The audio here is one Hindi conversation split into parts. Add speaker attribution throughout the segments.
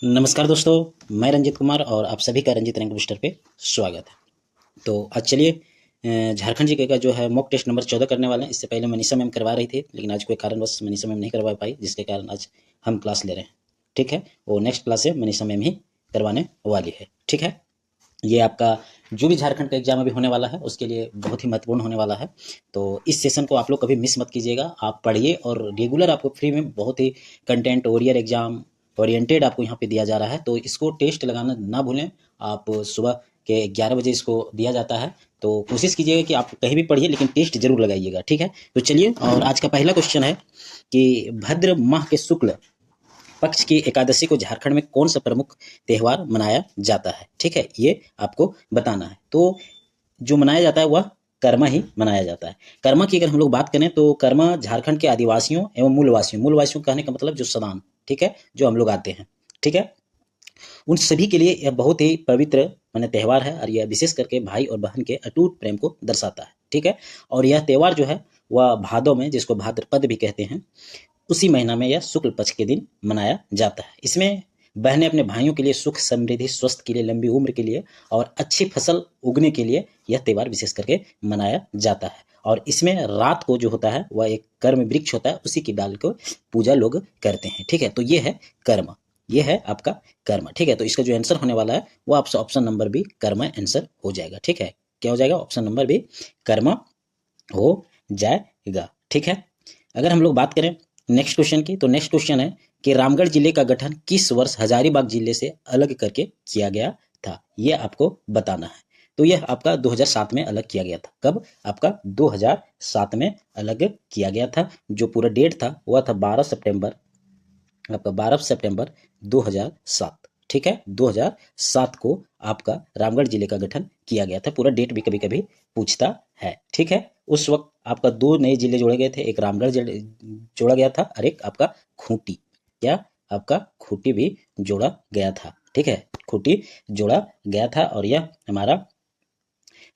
Speaker 1: नमस्कार दोस्तों, मैं रंजित कुमार और आप सभी का रंजित रैंक बूस्टर पे स्वागत है। तो आज चलिए झारखंड जीके का जो है मॉक टेस्ट नंबर 14 करने वाले हैं। इससे पहले मनीषा मैम करवा रही थी, लेकिन आज कोई कारणवश मनीषा मैम नहीं करवा पाई, जिसके कारण आज हम क्लास ले रहे हैं। ठीक है, वो नेक्स्ट क्लास से मनीषा मैम ही करवाने वाली है। ठीक है, ये आपका जो भी झारखंड का एग्जाम अभी होने वाला है उसके लिए बहुत ही महत्वपूर्ण होने वाला है। तो इस सेशन को आप लोग कभी मिस मत कीजिएगा, आप पढ़िए और रेगुलर आपको फ्री में बहुत ही कंटेंट ओरियर एग्जाम ओरिएंटेड आपको यहाँ पे दिया जा रहा है। तो इसको टेस्ट लगाना ना भूलें। आप सुबह के 11 बजे इसको दिया जाता है, तो कोशिश कीजिएगा कि आप कहीं भी पढ़िए लेकिन टेस्ट जरूर लगाइएगा। ठीक है, तो चलिए, और आज का पहला क्वेश्चन है कि भाद्र माह के शुक्ल पक्ष की एकादशी को झारखंड में कौन सा प्रमुख त्यौहार मनाया जाता है। ठीक है, ये आपको बताना है। तो जो मनाया जाता है वह कर्मा ही मनाया जाता है। कर्मा की अगर हम लोग बात करें तो कर्मा झारखंड के आदिवासियों एवं मूलवासियों कहने का मतलब जो सदान, ठीक है, जो हम लोग आते हैं, ठीक है, उन सभी के लिए यह बहुत ही पवित्र माने त्यौहार है और यह विशेष करके भाई और बहन के अटूट प्रेम को दर्शाता है। ठीक है, और यह त्यौहार जो है वह भादों में, जिसको भाद्रपद भी कहते हैं, उसी महीना में यह शुक्ल पक्ष के दिन मनाया जाता है। इसमें बहनें अपने भाइयों के लिए सुख समृद्धि स्वस्थ के लिए लंबी उम्र के लिए और अच्छी फसल उगने के लिए यह त्यौहार विशेष करके मनाया जाता है। और इसमें रात को जो होता है वह एक कर्म वृक्ष होता है, उसी की डाल को पूजा लोग करते हैं। ठीक है, तो ये है कर्म, ये है आपका कर्म। ठीक है, तो इसका जो आंसर होने वाला है वो आपसे ऑप्शन नंबर बी कर्म आंसर हो जाएगा। ठीक है, क्या हो जाएगा? ऑप्शन नंबर बी कर्म हो जाएगा। ठीक है, अगर हम लोग बात करें नेक्स्ट क्वेश्चन की, तो नेक्स्ट क्वेश्चन है कि रामगढ़ जिले का गठन किस वर्ष हजारीबाग जिले से अलग करके किया गया था, ये आपको बताना है। तो यह आपका 2007 में अलग किया गया था। कब? आपका 2007 में अलग किया गया था। जो पूरा डेट था वह था 12 सितंबर, आपका 12 सितंबर 2007। ठीक है, 2007 को आपका रामगढ़ जिले का गठन किया गया था। पूरा डेट भी कभी कभी पूछता है। ठीक है, उस वक्त आपका दो नए जिले जोड़े गए थे, एक रामगढ़ जोड़ा गया था और एक आपका खूंटी, क्या आपका खूंटी भी जोड़ा गया था। ठीक है, खूंटी जोड़ा गया था और यह हमारा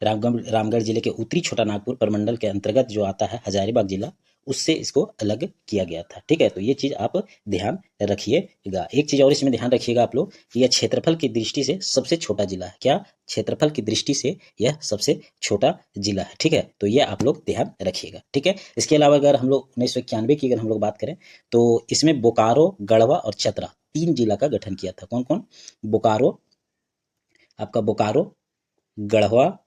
Speaker 1: रामगढ़ जिले के उत्तरी छोटा नागपुर प्रमंडल के अंतर्गत जो आता है हजारीबाग जिला, उससे इसको अलग किया गया था। ठीक है, तो ये चीज आप ध्यान रखिएगा। एक चीज और इसमें ध्यान रखिएगा आप लोग कि यह क्षेत्रफल की दृष्टि से सबसे छोटा जिला है। क्या? क्षेत्रफल की दृष्टि से यह सबसे छोटा जिला है। ठीक है, तो यह आप लोग ध्यान रखिएगा। ठीक है, इसके अलावा अगर हम लोग 1991 की अगर हम लोग बात करें तो इसमें बोकारो, गढ़वा और चतरा 3 जिला का गठन किया था। कौन कौन? बोकारो, आपका बोकारो, गढ़वा,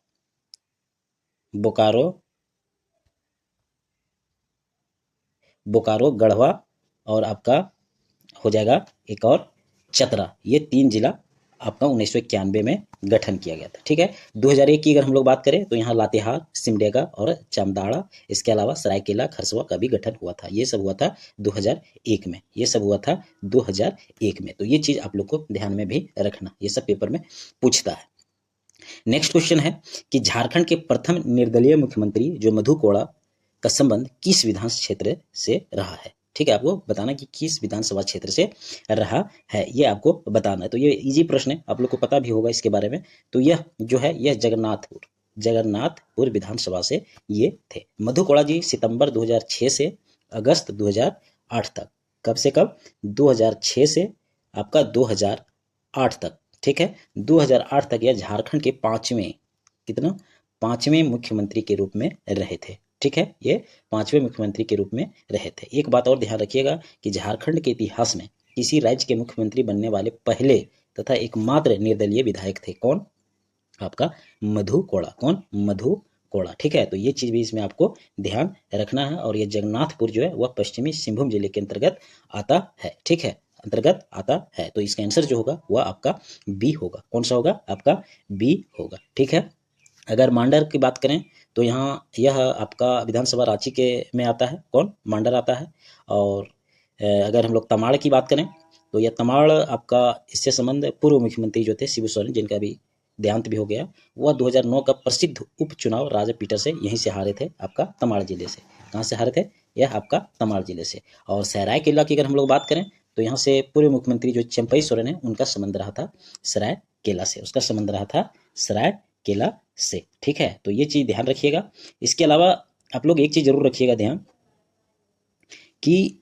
Speaker 1: बोकारो, गढ़वा और आपका हो जाएगा एक और चतरा। ये 3 जिला आपका 1991 में गठन किया गया था। ठीक है, 2001 की अगर हम लोग बात करें तो यहाँ लातेहार, सिमडेगा और चामदाड़ा, इसके अलावा सरायकेला, खरसवा का भी गठन हुआ था। ये सब हुआ था 2001 में, ये सब हुआ था 2001 में। तो ये चीज आप लोग को ध्यान में भी रखना, ये सब पेपर में पूछता है। नेक्स्ट क्वेश्चन है कि झारखंड के प्रथम निर्दलीय मुख्यमंत्री जो मधु कोड़ा का संबंध किस विधान क्षेत्र से रहा है। ठीक है, आपको बताना कि किस विधानसभा क्षेत्र से रहा है, ये आपको बताना है। तो ये इजी प्रश्न है, आप लोग को पता भी होगा इसके बारे में। तो यह जो है यह जगन्नाथपुर विधानसभा से ये थे। मधु कोड़ा जी सितंबर 2006 से अगस्त 2008 तक, कब से कब? 2006 से आपका 2008 तक। ठीक है, 2008 तक यह झारखंड के पांचवें मुख्यमंत्री के रूप में रहे थे। ठीक है, ये 5वें मुख्यमंत्री के रूप में रहे थे। एक बात और ध्यान रखिएगा कि झारखंड के इतिहास में किसी राज्य के मुख्यमंत्री बनने वाले पहले तथा एकमात्र निर्दलीय विधायक थे। कौन? आपका मधु कोड़ा। कौन? मधु कोड़ा। ठीक है, तो ये चीज भी इसमें आपको ध्यान रखना है। और ये जगन्नाथपुर जो है वह पश्चिमी सिंहभूम जिले के अंतर्गत आता है। ठीक है, अंतर्गत आता है। तो इसका आंसर जो होगा वह आपका बी होगा। कौन सा होगा? आपका बी होगा। ठीक है, अगर मांडर की बात करें तो यहाँ यह आपका विधानसभा रांची के में आता है। कौन? मांडर आता है। और अगर हम लोग तमाड़ की बात करें तो यह तमाड़ आपका, इससे संबंध पूर्व मुख्यमंत्री जो थे शिबू सोरेन, जिनका भी देहांत भी हो गया, वह 2009 का प्रसिद्ध उपचुनाव राजा पीटर से यहीं से हारे थे, आपका तमाड़ जिले से। कहाँ से हारे थे? यह आपका तमाड़ जिले से। और सरायकेला की अगर हम लोग बात करें तो यहाँ से पूर्व मुख्यमंत्री जो चंपई सोरेन है उनका संबंध रहा था सरायकेला से, उसका संबंध रहा था सरायकेला से। ठीक है, तो ये चीज ध्यान रखिएगा। इसके अलावा आप लोग एक चीज जरूर रखिएगा ध्यान कि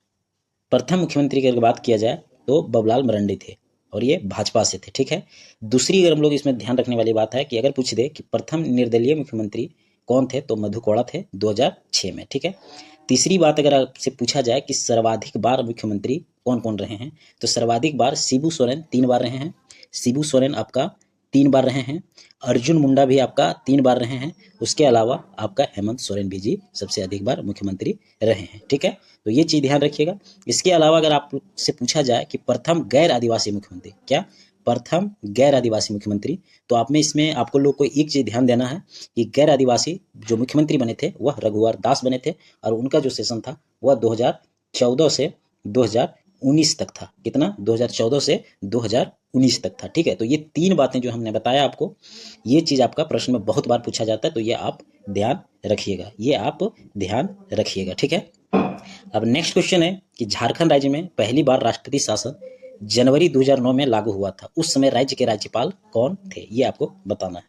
Speaker 1: प्रथम मुख्यमंत्री की अगर बात किया जाए तो बबलाल मरंडी थे। और ये भाजपा से थे, ठीक है। दूसरी अगर हम लोग इसमें ध्यान रखने वाली बात है कि अगर पूछ दे कि प्रथम निर्दलीय मुख्यमंत्री कौन थे, तो मधु कोड़ा थे 2006 में, ठीक है। तीसरी बात अगर आपसे पूछा जाए कि सर्वाधिक बार मुख्यमंत्री कौन कौन रहे हैं, तो सर्वाधिक बार शिबू सोरेन 3 बार रहे हैं। शिबू सोरेन आपका 3 बार रहे हैं। अर्जुन मुंडा भी आपका 3 बार रहे हैं। उसके अलावा आपका हेमंत सोरेन भी जी सबसे अधिक बार मुख्यमंत्री रहे हैं, ठीक है। तो ये चीज़ ध्यान रखिएगा। इसके अलावा अगर आपसे पूछा जाए कि प्रथम गैर आदिवासी मुख्यमंत्री, क्या प्रथम गैर आदिवासी मुख्यमंत्री, तो आप में इसमें आपको लोग को एक चीज़ ध्यान देना है कि गैर आदिवासी जो मुख्यमंत्री बने थे वह रघुवर दास बने थे, और उनका जो सेशन था वह 2014 से 2019 तक था। कितना? 2014 से 2019 तक था, ठीक है। तो ये 3 बातें जो हमने बताया आपको, ये चीज़ आपका प्रश्न में बहुत बार पूछा जाता है, तो ये आप ध्यान रखिएगा, ये आप ध्यान रखिएगा, ठीक है। अब नेक्स्ट क्वेश्चन है कि झारखंड राज्य में पहली बार राष्ट्रपति शासन जनवरी 2009 में लागू हुआ था। उस समय राज्य के राज्यपाल कौन थे, ये आपको बताना है।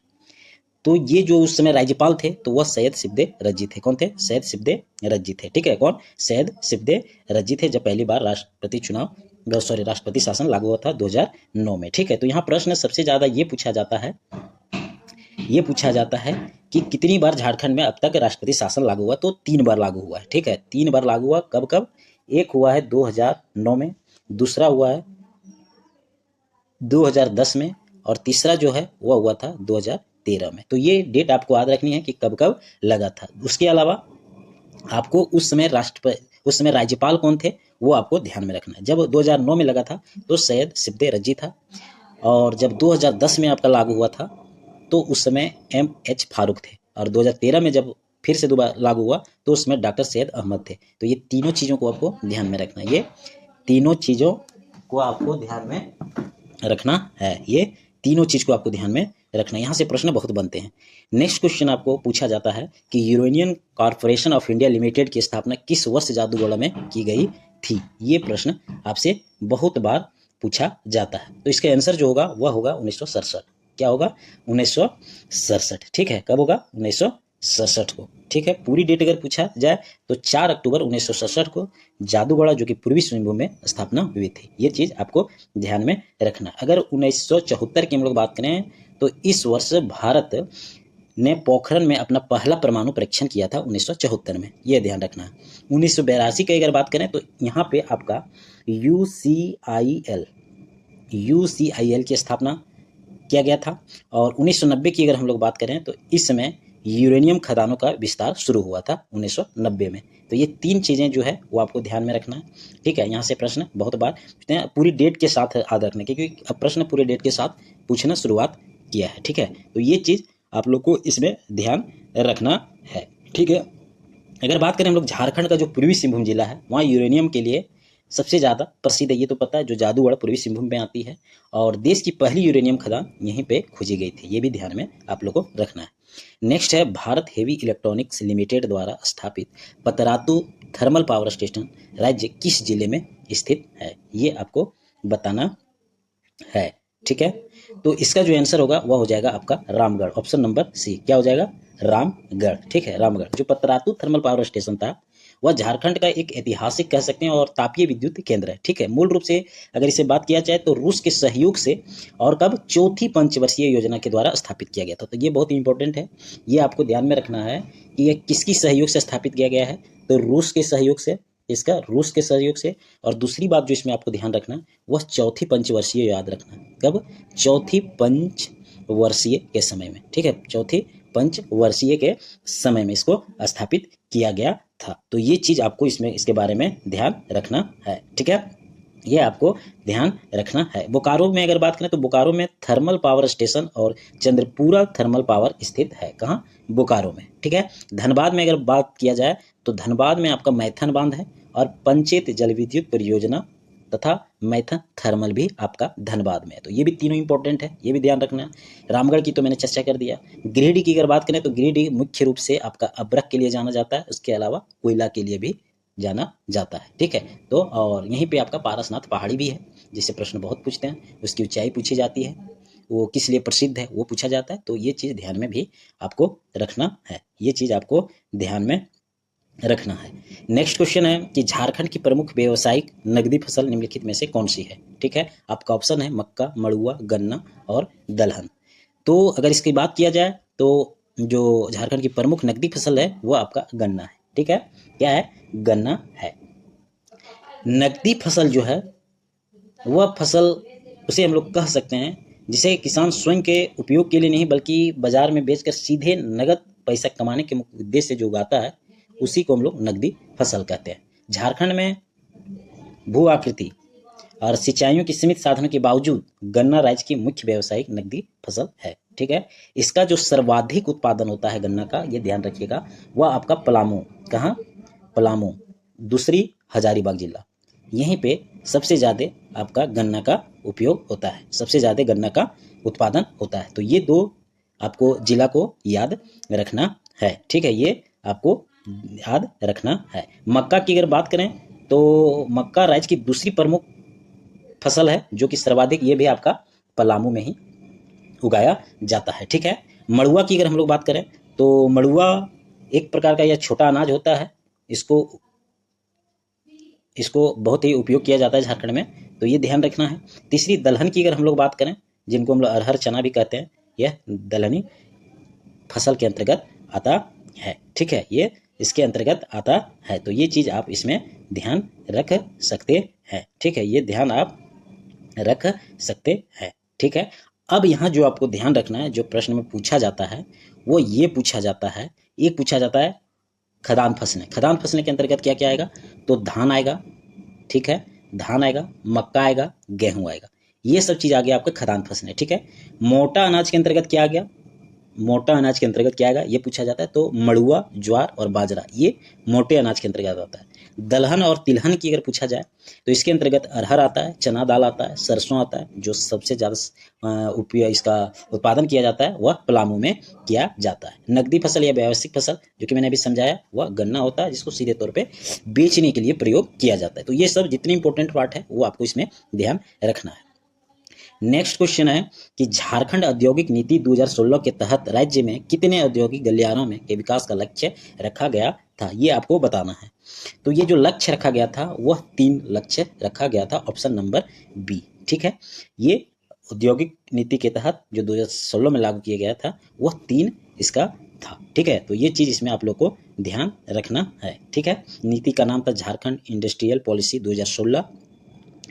Speaker 1: तो ये जो उस समय राज्यपाल थे तो वह सैयद शिवदे रज्जी थे। कौन थे? सैयद शिवदे रज्जी थे, ठीक है। कौन? सैयद शिवदे रज्जी थे, जब पहली बार राष्ट्रपति शासन लागू हुआ था 2009 में, ठीक है। तो यहाँ प्रश्न सबसे ज्यादा ये पूछा जाता है कि कितनी बार झारखंड में अब तक राष्ट्रपति शासन लागू हुआ, तो 3 बार लागू हुआ है, ठीक है। 3 बार लागू हुआ। कब कब? एक हुआ है 2009 में, दूसरा हुआ है 2010 में, और तीसरा जो है वह हुआ था 2013 में। तो ये डेट आपको याद रखनी है कि कब कब लगा था। उसके अलावा आपको उस समय राज्यपाल कौन थे वो आपको ध्यान में रखना है। जब 2009 में लगा था तो सैयद शिवदे रज्जी था, और जब 2010 में आपका लागू हुआ था तो उस समय MH फारूक थे, और 2013 में जब फिर से दोबारा लागू हुआ तो उसमें डॉक्टर सैयद अहमद थे। तो ये तीनों चीज़ों को आपको ध्यान में रखना है, ये तीनों चीज़ों को आपको ध्यान में रखना है, ये तीनों चीज़ को आपको ध्यान में रखना है। यहाँ से प्रश्न बहुत बनते हैं। नेक्स्ट क्वेश्चन आपको पूछा जाता है कि uranium corporation of India limited की स्थापना किस वर्ष जादूगोड़ा में की गई थी। ये प्रश्न आपसे बहुत बार पूछा जाता है। तो इसका आंसर जो होगा वह होगा 1967। क्या होगा? 1967, ठीक है। कब होगा? 1967 को, ठीक है। पूरी डेट अगर पूछा जाए तो 4 अक्टूबर 1967 को जादूगोड़ा जो कि पूर्वी सिंहभूम में स्थापना हुई थी। ये चीज़ आपको ध्यान में रखना। अगर 1974 की हम लोग बात करें तो इस वर्ष भारत ने पोखरण में अपना पहला परमाणु परीक्षण किया था 1974 में, ये ध्यान रखना है। 1982 की अगर बात करें तो यहाँ पे आपका UCIL की स्थापना किया गया था, और 1990 की अगर हम लोग बात करें तो इस समय यूरेनियम खदानों का विस्तार शुरू हुआ था 1990 में। तो ये 3 चीज़ें जो है वो आपको ध्यान में रखना है, ठीक है। यहाँ से प्रश्न बहुत बार पूछते हैं, पूरी डेट के साथ याद रखने के, क्योंकि अब प्रश्न पूरे डेट के साथ पूछना शुरुआत किया है, ठीक है। तो ये चीज़ आप लोग को इसमें ध्यान रखना है, ठीक है। अगर बात करें हम लोग झारखंड का जो पूर्वी सिंहभूम जिला है, वहाँ यूरेनियम के लिए सबसे ज़्यादा प्रसिद्ध है, ये तो पता है, जो जादूगढ़ पूर्वी सिंहभूम में आती है, और देश की पहली यूरेनियम खदान यहीं पे खोजी गई थी। ये भी ध्यान में आप लोग को रखना है। नेक्स्ट है भारत हेवी इलेक्ट्रॉनिक्स लिमिटेड द्वारा स्थापित पतरातू थर्मल पावर स्टेशन राज्य किस जिले में स्थित है, ये आपको बताना है, ठीक है। तो इसका जो आंसर होगा वह हो जाएगा आपका रामगढ़, ऑप्शन नंबर सी। क्या हो जाएगा? रामगढ़, ठीक है। रामगढ़ जो पतरातू थर्मल पावर स्टेशन था वह झारखंड का एक ऐतिहासिक कह सकते हैं और तापीय विद्युत केंद्र है, ठीक है। मूल रूप से अगर इसे बात किया जाए तो रूस के सहयोग से, और कब? चौथी पंचवर्षीय योजना के द्वारा स्थापित किया गया था। तो ये बहुत इंपॉर्टेंट है, ये आपको ध्यान में रखना है कि यह किसकी सहयोग से स्थापित किया गया है, तो रूस के सहयोग से, इसका रूस के सहयोग से। और दूसरी बात जो इसमें आपको ध्यान रखना वह चौथी पंचवर्षीय, याद रखना कब? चौथी पंचवर्षीय के समय में, ठीक है। चौथी पंचवर्षीय के समय में इसको स्थापित किया गया था। तो ये चीज़ आपको इसमें इसके बारे में ध्यान रखना है, ठीक है। ये आपको ध्यान रखना है। बोकारो में अगर बात करें तो बोकारो में थर्मल पावर स्टेशन और चंद्रपुरा थर्मल पावर स्थित है। कहाँ? बोकारो में, ठीक है। धनबाद में अगर बात किया जाए तो धनबाद में आपका मैथन बांध है, और पंचेत जल विद्युत परियोजना तथा मैथन थर्मल भी आपका धनबाद में है। तो ये भी तीनों इंपॉर्टेंट है, ये भी ध्यान रखना है। रामगढ़ की तो मैंने चर्चा कर दिया। गिरिडीह की अगर बात करें तो गिरिडीह मुख्य रूप से आपका अब्रक के लिए जाना जाता है, उसके अलावा कोयला के लिए भी जाना जाता है, ठीक है। तो और यहीं पे आपका पारसनाथ पहाड़ी भी है, जिससे प्रश्न बहुत पूछते हैं। उसकी ऊंचाई पूछी जाती है, वो किस लिए प्रसिद्ध है वो पूछा जाता है। तो ये चीज़ ध्यान में भी आपको रखना है, ये चीज़ आपको ध्यान में रखना है। नेक्स्ट क्वेश्चन है कि झारखंड की प्रमुख व्यावसायिक नगदी फसल निम्नलिखित में से कौन सी है। ठीक है, आपका ऑप्शन है मक्का, मड़ुआ, गन्ना और दलहन। तो अगर इसकी बात किया जाए तो जो झारखंड की प्रमुख नगदी फसल है वो आपका गन्ना है। ठीक है, क्या है, गन्ना है। नगदी फसल जो है वह फसल उसे हम लोग कह सकते हैं जिसे किसान स्वयं के उपयोग के लिए नहीं बल्कि बाजार में बेचकर सीधे नगद पैसा कमाने के मुख्य उद्देश्य से जो उगाता है उसी को हम लोग नगदी फसल कहते हैं। झारखंड में भू आकृति और सिंचाइयों की सीमित साधनों के बावजूद गन्ना राज्य की मुख्य व्यावसायिक नगदी फसल है। ठीक है, इसका जो सर्वाधिक उत्पादन होता है गन्ना का, ये ध्यान रखिएगा, वह आपका पलामू, कहाँ, पलामू, दूसरी हजारीबाग जिला, यहीं पे सबसे ज़्यादा आपका गन्ना का उपयोग होता है, सबसे ज़्यादा गन्ना का उत्पादन होता है। तो ये दो आपको जिला को याद रखना है। ठीक है, ये आपको याद रखना है। मक्का की अगर बात करें तो मक्का राज्य की दूसरी प्रमुख फसल है जो कि सर्वाधिक, ये भी आपका पलामू में ही उगाया जाता है। ठीक है, मड़ुआ की अगर हम लोग बात करें तो मड़ुआ एक प्रकार का यह छोटा अनाज होता है, इसको बहुत ही उपयोग किया जाता है झारखंड में, तो ये ध्यान रखना है। तीसरी दलहन की अगर हम लोग बात करें, जिनको हम लोग अरहर चना भी कहते हैं, यह दलहनी फसल के अंतर्गत आता है। ठीक है, ये इसके अंतर्गत आता है, तो ये चीज़ आप इसमें ध्यान रख सकते हैं। ठीक है, ये ध्यान आप रख सकते हैं। ठीक है, अब यहाँ जो आपको ध्यान रखना है, जो प्रश्न में पूछा जाता है वो ये पूछा जाता है, एक पूछा जाता है खदान फसलें। खदान फसलें के अंतर्गत क्या क्या आएगा, तो धान आएगा, ठीक है, धान आएगा, मक्का आएगा, गेहूं आएगा, ये सब चीज़ आ गया आपका खदान फसलें। ठीक है, मोटा अनाज के अंतर्गत क्या आ गया, मोटा अनाज के अंतर्गत क्या आएगा, ये पूछा जाता है, तो मड़ुआ, ज्वार और बाजरा, ये मोटे अनाज के अंतर्गत आता है। दलहन और तिलहन की अगर पूछा जाए तो इसके अंतर्गत अरहर आता है, चना दाल आता है, सरसों आता है, जो सबसे ज़्यादा उपयोग इसका उत्पादन किया जाता है वह पलामू में किया जाता है। नकदी फसल या व्यावसायिक फसल जो कि मैंने अभी समझाया वह गन्ना होता है, जिसको सीधे तौर पे बेचने के लिए प्रयोग किया जाता है। तो ये सब जितनी इंपॉर्टेंट पार्ट है वो आपको इसमें ध्यान रखना है। नेक्स्ट क्वेश्चन है कि झारखंड औद्योगिक नीति 2016 के तहत राज्य में कितने औद्योगिक गलियारों में के विकास का लक्ष्य रखा गया था, ये आपको बताना है। तो ये जो लक्ष्य रखा गया था वह 3 लक्ष्य रखा गया था, ऑप्शन नंबर बी। ठीक है, ये औद्योगिक नीति के तहत जो 2016 में लागू किया गया था वह 3 इसका था। ठीक है, तो ये चीज़ इसमें आप लोग को ध्यान रखना है। ठीक है, नीति का नाम था झारखंड इंडस्ट्रियल पॉलिसी 2016।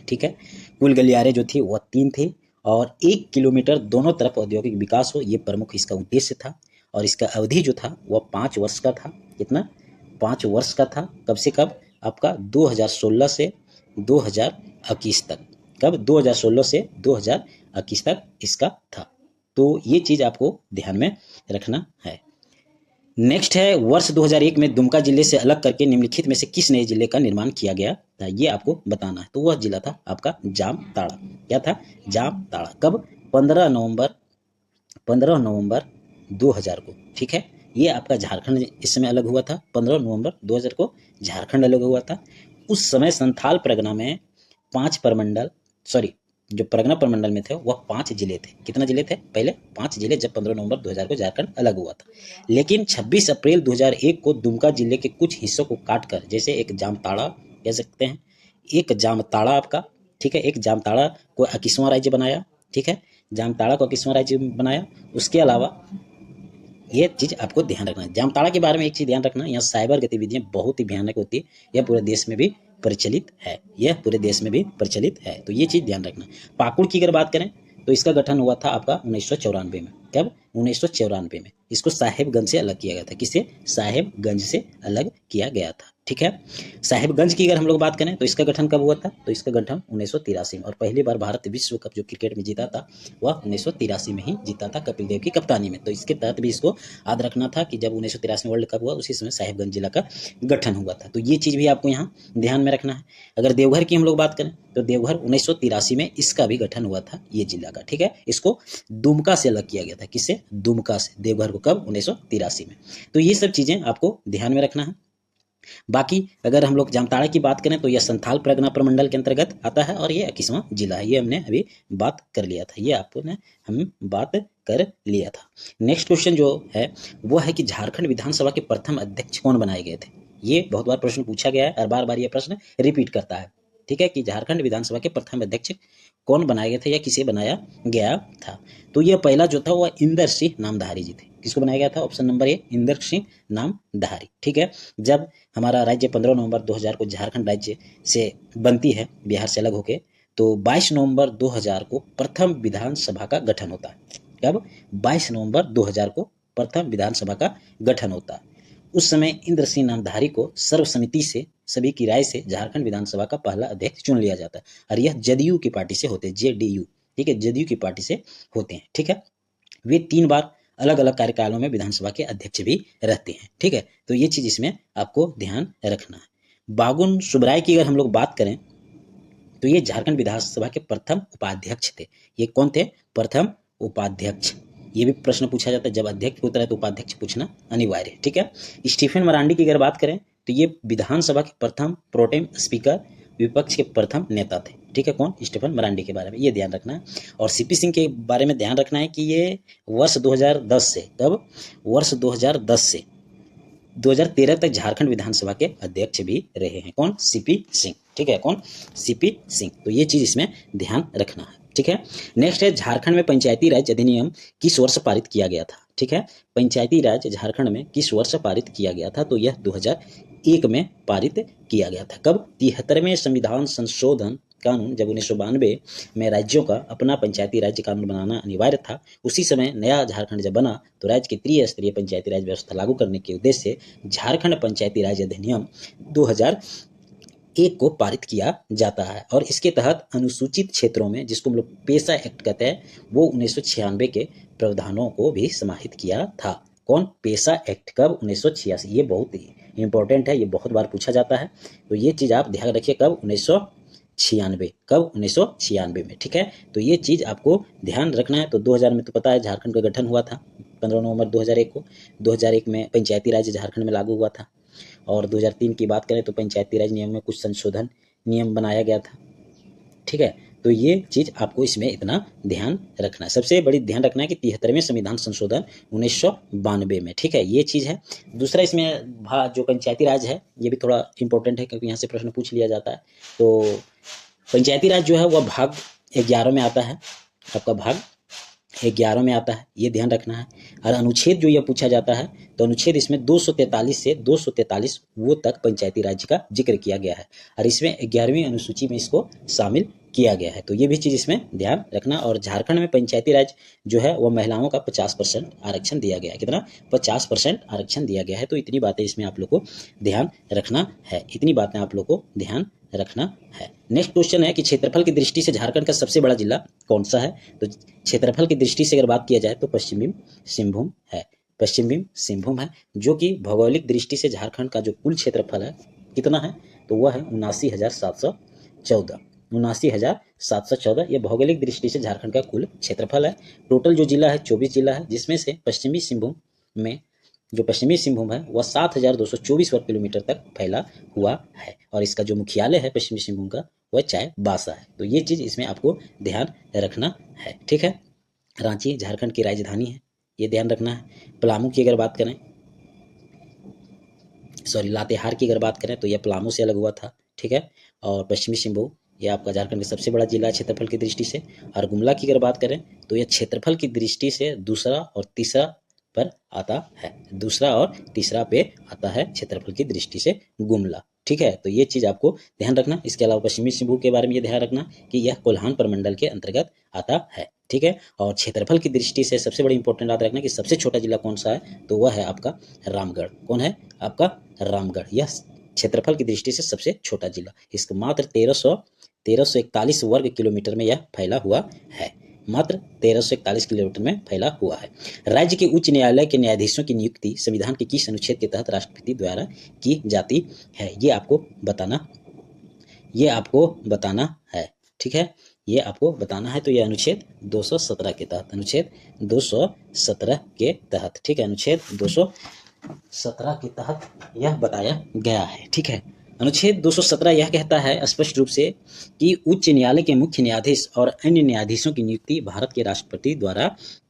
Speaker 1: ठीक है, कुल गलियारे जो थी वह 3 थी और 1 किलोमीटर दोनों तरफ औद्योगिक विकास हो, ये प्रमुख इसका उद्देश्य था। और इसका अवधि जो था वह 5 वर्ष का था। कितना, 5 वर्ष का था। कब से कब, आपका 2016 से 2021 तक। कब, 2016 से 2021 तक इसका था। तो ये चीज़ आपको ध्यान में रखना है। नेक्स्ट है, वर्ष 2001 में दुमका जिले से अलग करके निम्नलिखित में से किस नए जिले का निर्माण किया गया था, ये आपको बताना है। तो वह जिला था आपका जामताड़ा। क्या था, जामताड़ा। कब, 15 नवंबर 2000 को। ठीक है, ये आपका झारखंड इस समय अलग हुआ था, 15 नवंबर 2000 को झारखंड अलग हुआ था। उस समय संथाल परगना में 5 प्रमंडल, जो परगना प्रमंडल में थे वह 5 जिले थे। कितना जिले थे, पहले 5 जिले, जब 15 नवंबर 2000 को झारखंड अलग हुआ था। लेकिन 26 अप्रैल 2001 को दुमका जिले के कुछ हिस्सों को काटकर, जैसे एक जामताड़ा कह सकते हैं, एक जामताड़ा आपका, ठीक है, एक जामताड़ा को 21वां राज्य बनाया। ठीक है, जामताड़ा को 21वां राज्य बनाया। उसके अलावा ये चीज़ आपको ध्यान रखना है। जामताड़ा के बारे में एक चीज़ ध्यान रखना, यहाँ साइबर गतिविधियाँ बहुत ही भयानक होती है, यह पूरे देश में भी प्रचलित है, यह पूरे देश में भी प्रचलित है, तो ये चीज़ ध्यान रखना। पाकुड़ की अगर बात करें तो इसका गठन हुआ था आपका 1994 में। कब, 1994 में। इसको साहेबगंज से अलग किया गया था। किससे, साहेबगंज से अलग किया गया था। ठीक है, साहेबगंज की अगर हम लोग बात करें तो इसका गठन कब हुआ था, तो इसका गठन 1983 में। और पहली बार भारत विश्व कप जो क्रिकेट में जीता था वह 1983 में ही जीता था, कपिल देव की कप्तानी में। तो इसके तहत भी इसको याद रखना था कि जब 1983 में वर्ल्ड कप हुआ उसी समय साहेबगंज जिला का गठन हुआ था। तो ये चीज़ भी आपको यहाँ ध्यान में रखना है। अगर देवघर की हम लोग बात करें तो देवघर 1983 में इसका भी गठन हुआ था, ये जिला का। ठीक है, इसको दुमका से अलग किया गया था। किससे, दुमका से। देवघर को कब, 1983 में। तो ये सब चीज़ें आपको ध्यान में रखना है। बाकी अगर हम लोग जामताड़ा की बात करें तो यह संथाल परगना प्रमंडल के अंतर्गत आता है और ये 21वां जिला है। ये हमने अभी बात कर लिया था, ये आपने हम बात कर लिया था। नेक्स्ट क्वेश्चन जो है वो है कि झारखंड विधानसभा के प्रथम अध्यक्ष कौन बनाए गए थे। ये बहुत बार प्रश्न पूछा गया है और बार बार ये प्रश्न रिपीट करता है। ठीक है, कि झारखंड विधानसभा के प्रथम अध्यक्ष कौन बनाए गए थे या किसे बनाया गया था। तो ये पहला जो था वह इंदर सिंह नामधारी जी थे। किसको बनाया गया था? Option number A, Inder Singh Namdhari. ठीक है, जब हमारा राज्य 15 नवंबर 2000 को झारखंड राज्य से बनती है, बिहार से अलग होके, तो 22 नवंबर 2000 को प्रथम विधानसभा का गठन होता है। कब? 22 नवंबर 2000 को प्रथम विधानसभा का गठन होता है। उस समय इंद्र सिंह नामधारी को सर्वसम्मति से, सभी की राय से झारखंड विधानसभा का पहला अध्यक्ष चुन लिया जाता है और यह जदयू की पार्टी से होते हैं, जेडीयू। ठीक है, जदयू की पार्टी से होते हैं। ठीक है, वे 3 बार अलग अलग कार्यकालों में विधानसभा के अध्यक्ष भी रहते हैं। ठीक है, तो ये चीज इसमें आपको ध्यान रखना है। बागुन सुबराय की अगर हम लोग बात करें तो ये झारखंड विधानसभा के प्रथम उपाध्यक्ष थे। ये कौन थे? प्रथम उपाध्यक्ष। ये भी प्रश्न पूछा जाता है, जब अध्यक्ष होता है तो उपाध्यक्ष पूछना अनिवार्य है। ठीक है, स्टीफन मरांडी की अगर बात करें तो ये विधानसभा के प्रथम प्रोटेम स्पीकर, विपक्ष के प्रथम नेता थे। ठीक है, कौन? स्टीफन मरांडी के बारे में ये ध्यान रखना है। और सीपी सिंह के बारे में ध्यान रखना है कि ये वर्ष 2010 से, कब? वर्ष 2010 से 2013 तक झारखंड विधानसभा के अध्यक्ष भी रहे हैं। कौन? सीपी सिंह। ठीक है, कौन? सीपी सिंह। तो ये चीज इसमें ध्यान रखना है। ठीक है, नेक्स्ट है झारखंड में पंचायती राज अधिनियम किस वर्ष पारित किया गया था? ठीक है, पंचायती राज झारखंड में किस वर्ष पारित किया गया था? तो यह 2001 में पारित किया गया था। कब? 73वें संविधान संशोधन कानून, जब 1992 में राज्यों का अपना पंचायती राज्य कानून बनाना अनिवार्य था, उसी समय नया झारखंड जब बना तो राज्य की त्रिस्तरीय पंचायती राज व्यवस्था लागू करने के उद्देश्य से झारखंड पंचायती राज अधिनियम 2001 को पारित किया जाता है। और इसके तहत अनुसूचित क्षेत्रों में, जिसको हम लोग पेशा एक्ट कहते हैं, वो 1996 के प्रावधानों को भी समाहित किया था। कौन? पेशा एक्ट। कब? 1986। ये बहुत इंपॉर्टेंट है, ये बहुत बार पूछा जाता है, तो ये चीज आप ध्यान रखिए। कब? 1996। कब? 1996 में। ठीक है, तो ये चीज आपको ध्यान रखना है। तो 2000 में तो पता है झारखंड का गठन हुआ था 15 नवंबर 2001 को। 2001 में पंचायती राज झारखंड में लागू हुआ था। और 2003 की बात करें तो पंचायती राज नियम में कुछ संशोधन नियम बनाया गया था। ठीक है, तो ये चीज आपको इसमें इतना ध्यान रखना है। सबसे बड़ी ध्यान रखना है कि 73वें संविधान संशोधन 1992 में। ठीक है, ये चीज है। दूसरा इसमें जो पंचायती राज है ये भी थोड़ा इंपॉर्टेंट है, क्योंकि यहाँ से प्रश्न पूछ लिया जाता है। तो पंचायती राज जो है वह भाग 11 में आता है, आपका भाग 11 में आता है, ये ध्यान रखना है। और अनुच्छेद जो यह पूछा जाता है, तो अनुच्छेद इसमें 243 से 243 वो तक पंचायती राज का जिक्र किया गया है और इसमें 11वीं अनुसूची में इसको शामिल किया गया है। तो ये भी चीज इसमें ध्यान रखना। और झारखंड में पंचायती राज जो है वह महिलाओं का 50% आरक्षण दिया गया है। कितना? 50% आरक्षण दिया गया है। तो इतनी बातें इसमें आप लोग को ध्यान रखना है, इतनी बातें आप लोग को ध्यान रखना है। नेक्स्ट क्वेश्चन है कि क्षेत्रफल की दृष्टि से झारखंड का सबसे बड़ा जिला कौन सा है? तो क्षेत्रफल की दृष्टि से अगर बात किया जाए तो पश्चिमी सिंहभूम है। पश्चिमी सिंहभूम है, जो कि भौगोलिक दृष्टि से झारखंड का जो कुल क्षेत्रफल है कितना है? तो वह है 79,714। 79,714 ये भौगोलिक दृष्टि से झारखंड का कुल क्षेत्रफल है। टोटल जो जिला है 24 जिला है, जिसमें से पश्चिमी सिंहभूम में जो पश्चिमी सिंहभूम है वह 7,224 वर्ग किलोमीटर तक फैला हुआ है और इसका जो मुख्यालय है पश्चिमी सिंहभूम का वह चाईबासा है। तो ये चीज इसमें आपको ध्यान रखना है। ठीक है, रांची झारखंड की राजधानी है, ये ध्यान रखना है। पलामू की अगर बात करें, लातेहार की अगर बात करें तो यह पलामू से अलग हुआ था। ठीक है, और पश्चिमी सिंहभूम यह आपका झारखंड का सबसे बड़ा जिला है क्षेत्रफल की दृष्टि से। और गुमला की अगर बात करें तो यह क्षेत्रफल की दृष्टि से दूसरा और तीसरा पर आता है, दूसरा और तीसरा पे आता है क्षेत्रफल की दृष्टि से गुमला। ठीक है, तो ये चीज आपको ध्यान रखना। इसके अलावा पश्चिमी सिंहभूम के बारे में ये ध्यान रखना कि यह कोल्हान प्रमंडल के अंतर्गत आता है। ठीक है, और क्षेत्रफल की दृष्टि से सबसे बड़ी इंपॉर्टेंट बात रखना कि सबसे छोटा जिला कौन सा है? तो वह है आपका रामगढ़। कौन है? आपका रामगढ़। यह क्षेत्रफल की दृष्टि से सबसे छोटा जिला, इसका मात्र 1341 वर्ग किलोमीटर में यह फैला हुआ है, मात्र 1341 किलोमीटर में फैला हुआ है। राज्य के उच्च न्यायालय के न्यायाधीशों की नियुक्ति संविधान के किस अनुच्छेद के तहत राष्ट्रपति द्वारा की जाती है? ये आपको बताना है। ठीक है, ये आपको बताना है। तो ये अनुच्छेद 217 के तहत, अनुच्छेद 217 के तहत, ठीक है, अनुच्छेद 217 के तहत यह बताया गया है। ठीक है, अनुच्छेद 217 यह कहता है स्पष्ट रूप से कि उच्च न्यायालय के मुख्य न्यायाधीश और अन्य न्यायाधीशों की नियुक्ति भारत के राष्ट्रपति द्वारा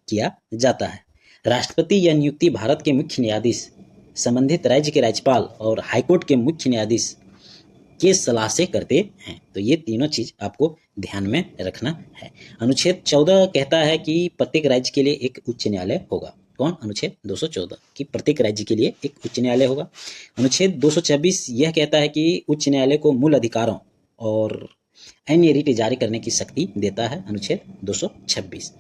Speaker 1: किया जाता है। राष्ट्रपति यह नियुक्ति भारत के मुख्य न्यायाधीश संबंधित राज्य के राज्यपाल और हाईकोर्ट के मुख्य न्यायाधीश के सलाह से करते हैं। तो ये तीनों चीज आपको ध्यान में रखना है। अनुच्छेद 14 कहता है कि प्रत्येक राज्य के लिए एक उच्च न्यायालय होगा। कौन? अनुच्छेद 214 कि प्रत्येक राज्य के लिए एक उच्च न्यायालय होगा। अनुच्छेद 226 यह कहता है कि उच्च न्यायालय को मूल अधिकारों और अन्य रीट जारी करने की शक्ति देता है। अनुच्छेद 226।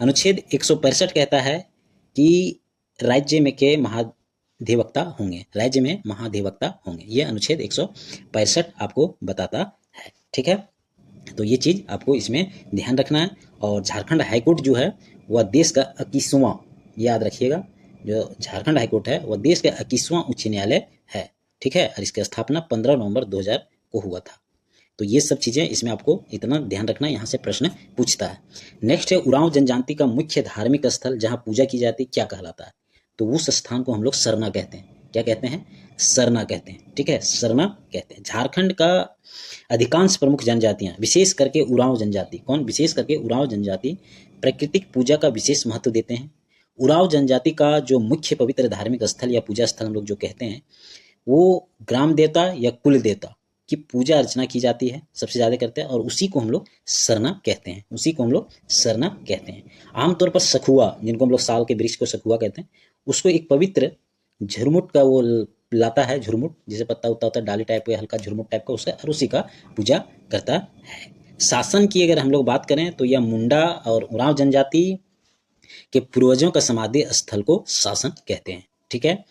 Speaker 1: अनुच्छेद 165 कहता है कि राज्य में के महाधिवक्ता होंगे, राज्य में महाधिवक्ता होंगे। यह अनुच्छेद 165 आपको बताता है। ठीक है, तो ये चीज आपको इसमें ध्यान रखना है। और झारखंड हाईकोर्ट जो है वह देश का 21वां, याद रखिएगा, जो झारखंड हाईकोर्ट है वह देश का 21वां उच्च न्यायालय है। ठीक है, और इसकी स्थापना 15 नवंबर 2000 को हुआ था। तो ये सब चीजें इसमें आपको इतना ध्यान रखना, यहाँ से प्रश्न पूछता है। नेक्स्ट है उरांव जनजाति का मुख्य धार्मिक स्थल जहाँ पूजा की जाती क्या कहलाता है? तो उस स्थान को हम लोग सरना कहते हैं। क्या कहते हैं? सरना कहते हैं। ठीक है, सरना कहते हैं। झारखंड का अधिकांश प्रमुख जनजातियां, विशेष करके उरांव जनजाति, कौन? विशेष करके उरांव जनजाति प्राकृतिक पूजा का विशेष महत्व देते हैं। उरांव जनजाति का जो मुख्य पवित्र धार्मिक स्थल या पूजा स्थल हम लोग जो कहते हैं वो ग्राम देवता या कुल देवता की पूजा अर्चना की जाती है, सबसे ज्यादा करते हैं, और उसी को हम लोग सरना कहते हैं। उसी को हम लोग सरना कहते हैं। आमतौर पर सखुआ, जिनको हम लोग साल के वृक्ष को सखुआ कहते हैं, उसको एक पवित्र झुरमुट का वो लाता है, झुरमुट जैसे पत्ता उत्ता होता है, डाली टाइप का, हल्का झुरमुट टाइप का, उसका और उसी का पूजा करता है। शासन की अगर हम लोग बात करें तो यह मुंडा और उरांव जनजाति के पूर्वजों का समाधि स्थल को शासन कहते हैं। ठीक है,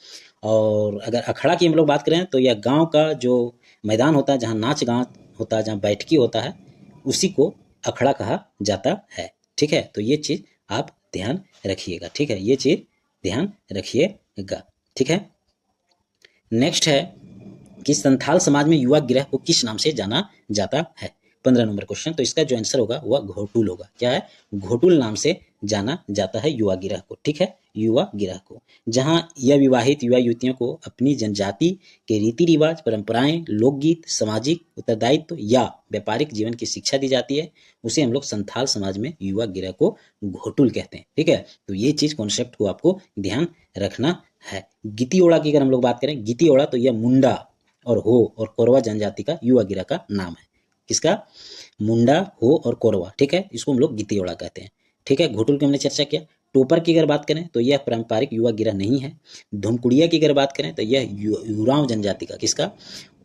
Speaker 1: और अगर अखड़ा की हम लोग बात करें तो यह गांव का जो मैदान होता है, जहाँ नाच गान होता है, जहाँ बैठकी होता है, उसी को अखड़ा कहा जाता है। ठीक है, तो ये चीज आप ध्यान रखिएगा। ठीक है, ये चीज ध्यान रखिएगा। ठीक है, नेक्स्ट है कि संथाल समाज में युवा गिरह को किस नाम से जाना जाता है? 15 नंबर क्वेश्चन। तो इसका जो आंसर होगा वह घोटुल होगा। क्या है? घोटुल नाम से जाना जाता है युवा गिरह को। ठीक है, युवा गिरह को, जहां यह विवाहित युवा युवतियों को अपनी जनजाति के रीति रिवाज, परंपराएं, लोकगीत, सामाजिक उत्तरदायित्व या व्यापारिक जीवन की शिक्षा दी जाती है, उसे हम लोग संथाल समाज में युवा गिरह को घोटुल कहते हैं। ठीक है, तो ये चीज कॉन्सेप्ट को आपको ध्यान रखना है। गितियोड़ा की अगर हम लोग बात करें, गितियोड़ा तो यह मुंडा और हो और कोरवा जनजाति का युवा गिरह का नाम है। किसका? मुंडा, हो और कोरवा। ठीक है, इसको हम लोग गितियोड़ा कहते हैं। ठीक है, घोटुल की हमने चर्चा किया। टोपर की अगर बात करें तो यह पारंपरिक युवा गिरह नहीं है। धुमकुड़िया की अगर बात करें तो यह उरांव जनजाति का, किसका?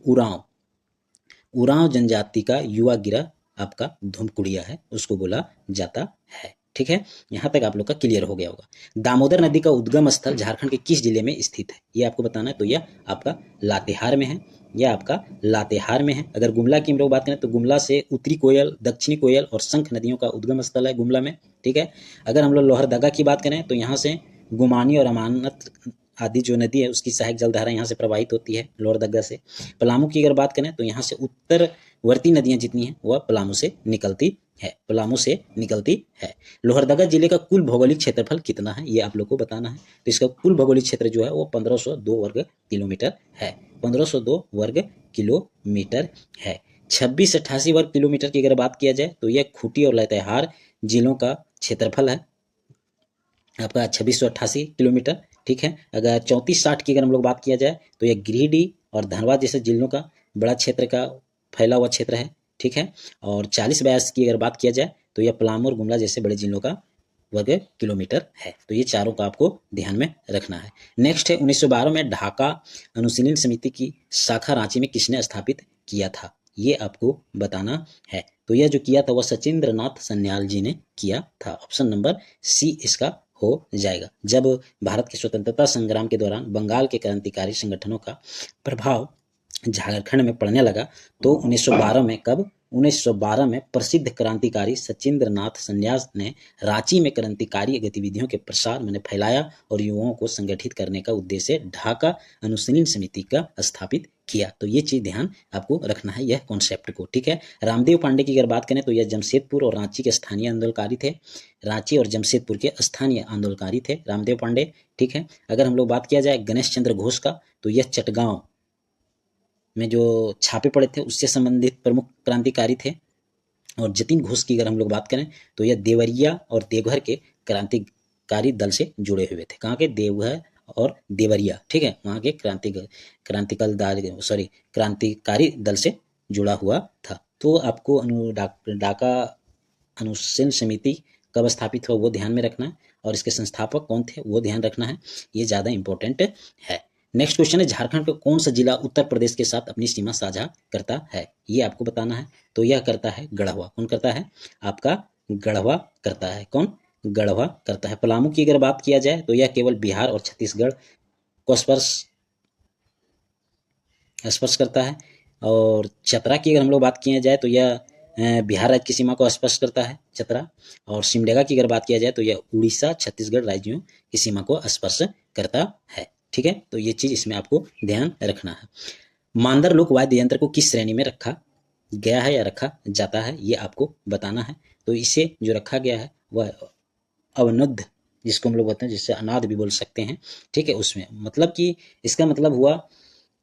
Speaker 1: उरांव जनजाति का युवा गिरह आपका धुमकुड़िया है, उसको बोला जाता है। ठीक है, यहाँ तक आप लोग का क्लियर हो गया होगा। दामोदर नदी का उद्गम स्थल झारखंड के किस जिले में स्थित है? ये आपको बताना है। तो यह आपका लातेहार में है। यह आपका लातेहार में है। अगर गुमला की हम लोग बात करें तो गुमला से उत्तरी कोयल, दक्षिणी कोयल और शंख नदियों का उद्गम स्थल है गुमला में। ठीक है, अगर हम लोग लोहरदगा की बात करें तो यहाँ से गुमानी और अमानत आदि जो नदी है उसकी सहायक जलधारा यहाँ से प्रवाहित होती है लोहरदगा से। पलामू की अगर बात करें तो यहाँ से उत्तरवर्ती नदियां जितनी हैं वह पलामू से निकलती है, पलामू से निकलती है। लोहरदगा जिले का कुल भौगोलिक क्षेत्रफल कितना है ये आप लोग को बताना है। तो इसका कुल भौगोलिक क्षेत्र जो है वो 1502 वर्ग किलोमीटर है। 1502 वर्ग किलोमीटर है। 2688 वर्ग किलोमीटर की अगर बात किया जाए तो यह खूंटी और लातेहार जिलों का क्षेत्रफल है आपका 2688 किलोमीटर। ठीक है, अगर 3460 की अगर हम लोग बात किया जाए तो यह गिरिडीह और धनबाद जैसे जिलों का बड़ा क्षेत्र का फैला हुआ क्षेत्र है। ठीक है, और 4082 की अगर बात किया जाए तो यह पलामू और गुमला जैसे बड़े जिलों का वर्ग किलोमीटर है। तो ये चारों का आपको ध्यान में रखना है। नेक्स्ट है 1912 में ढाका अनुशीलन समिति की शाखा रांची में किसने स्थापित किया था? ये आपको बताना है। तो यह जो किया था वह सचिंद्र नाथ सन्याल जी ने किया था। ऑप्शन नंबर सी इसका हो जाएगा। जब भारत के स्वतंत्रता संग्राम के दौरान बंगाल के क्रांतिकारी संगठनों का प्रभाव झारखंड में पड़ने लगा तो 1912 में प्रसिद्ध क्रांतिकारी सचिंद्र नाथ सन्याल ने रांची में क्रांतिकारी गतिविधियों के प्रसार मैंने फैलाया और युवाओं को संगठित करने का उद्देश्य ढाका अनुशीलन समिति का स्थापित किया। तो ये चीज ध्यान आपको रखना है यह कॉन्सेप्ट को। ठीक है, रामदेव पांडे की अगर बात करें तो यह जमशेदपुर और रांची के स्थानीय आंदोलनकारी थे। रांची और जमशेदपुर के स्थानीय आंदोलनकारी थे रामदेव पांडे। ठीक है, अगर हम लोग बात किया जाए गणेश चंद्र घोष का तो यह चटगांव में जो छापे पड़े थे उससे संबंधित प्रमुख क्रांतिकारी थे। और जतिन घोष की अगर हम लोग बात करें तो यह देवरिया और देवघर के क्रांतिकारी दल से जुड़े हुए थे। कहाँ के? देवघर और देवरिया, ठीक है, वहाँ के क्रांतिकारी दल से जुड़ा हुआ था। तो आपको डाका अनुशीलन समिति कब स्थापित हुआ वो ध्यान में रखना है, और इसके संस्थापक कौन थे वो ध्यान रखना है, ये ज़्यादा इंपॉर्टेंट है। नेक्स्ट क्वेश्चन है, झारखंड का कौन सा जिला उत्तर प्रदेश के साथ अपनी सीमा साझा करता है, ये आपको बताना है। तो यह करता है गढ़वा। कौन करता है? आपका गढ़वा करता है। कौन? गढ़वा करता है। पलामू की अगर बात किया जाए तो यह केवल बिहार और छत्तीसगढ़ को स्पर्श करता है। और चतरा की अगर हम लोग बात किया जाए तो यह बिहार राज्य की सीमा को स्पर्श करता है चतरा। और सिमडेगा की अगर बात किया जाए तो यह उड़ीसा छत्तीसगढ़ राज्यों की सीमा को स्पर्श करता है। ठीक है, तो ये चीज इसमें आपको ध्यान रखना है। मांदर लोक वाद्य यंत्र को किस श्रेणी में रखा गया है या रखा जाता है, ये आपको बताना है। तो इसे जो रखा गया है वह अवनुद्ध, जिसको हम लोग बोलते हैं, जिससे अनाद भी बोल सकते हैं, ठीक है, उसमें मतलब कि इसका मतलब हुआ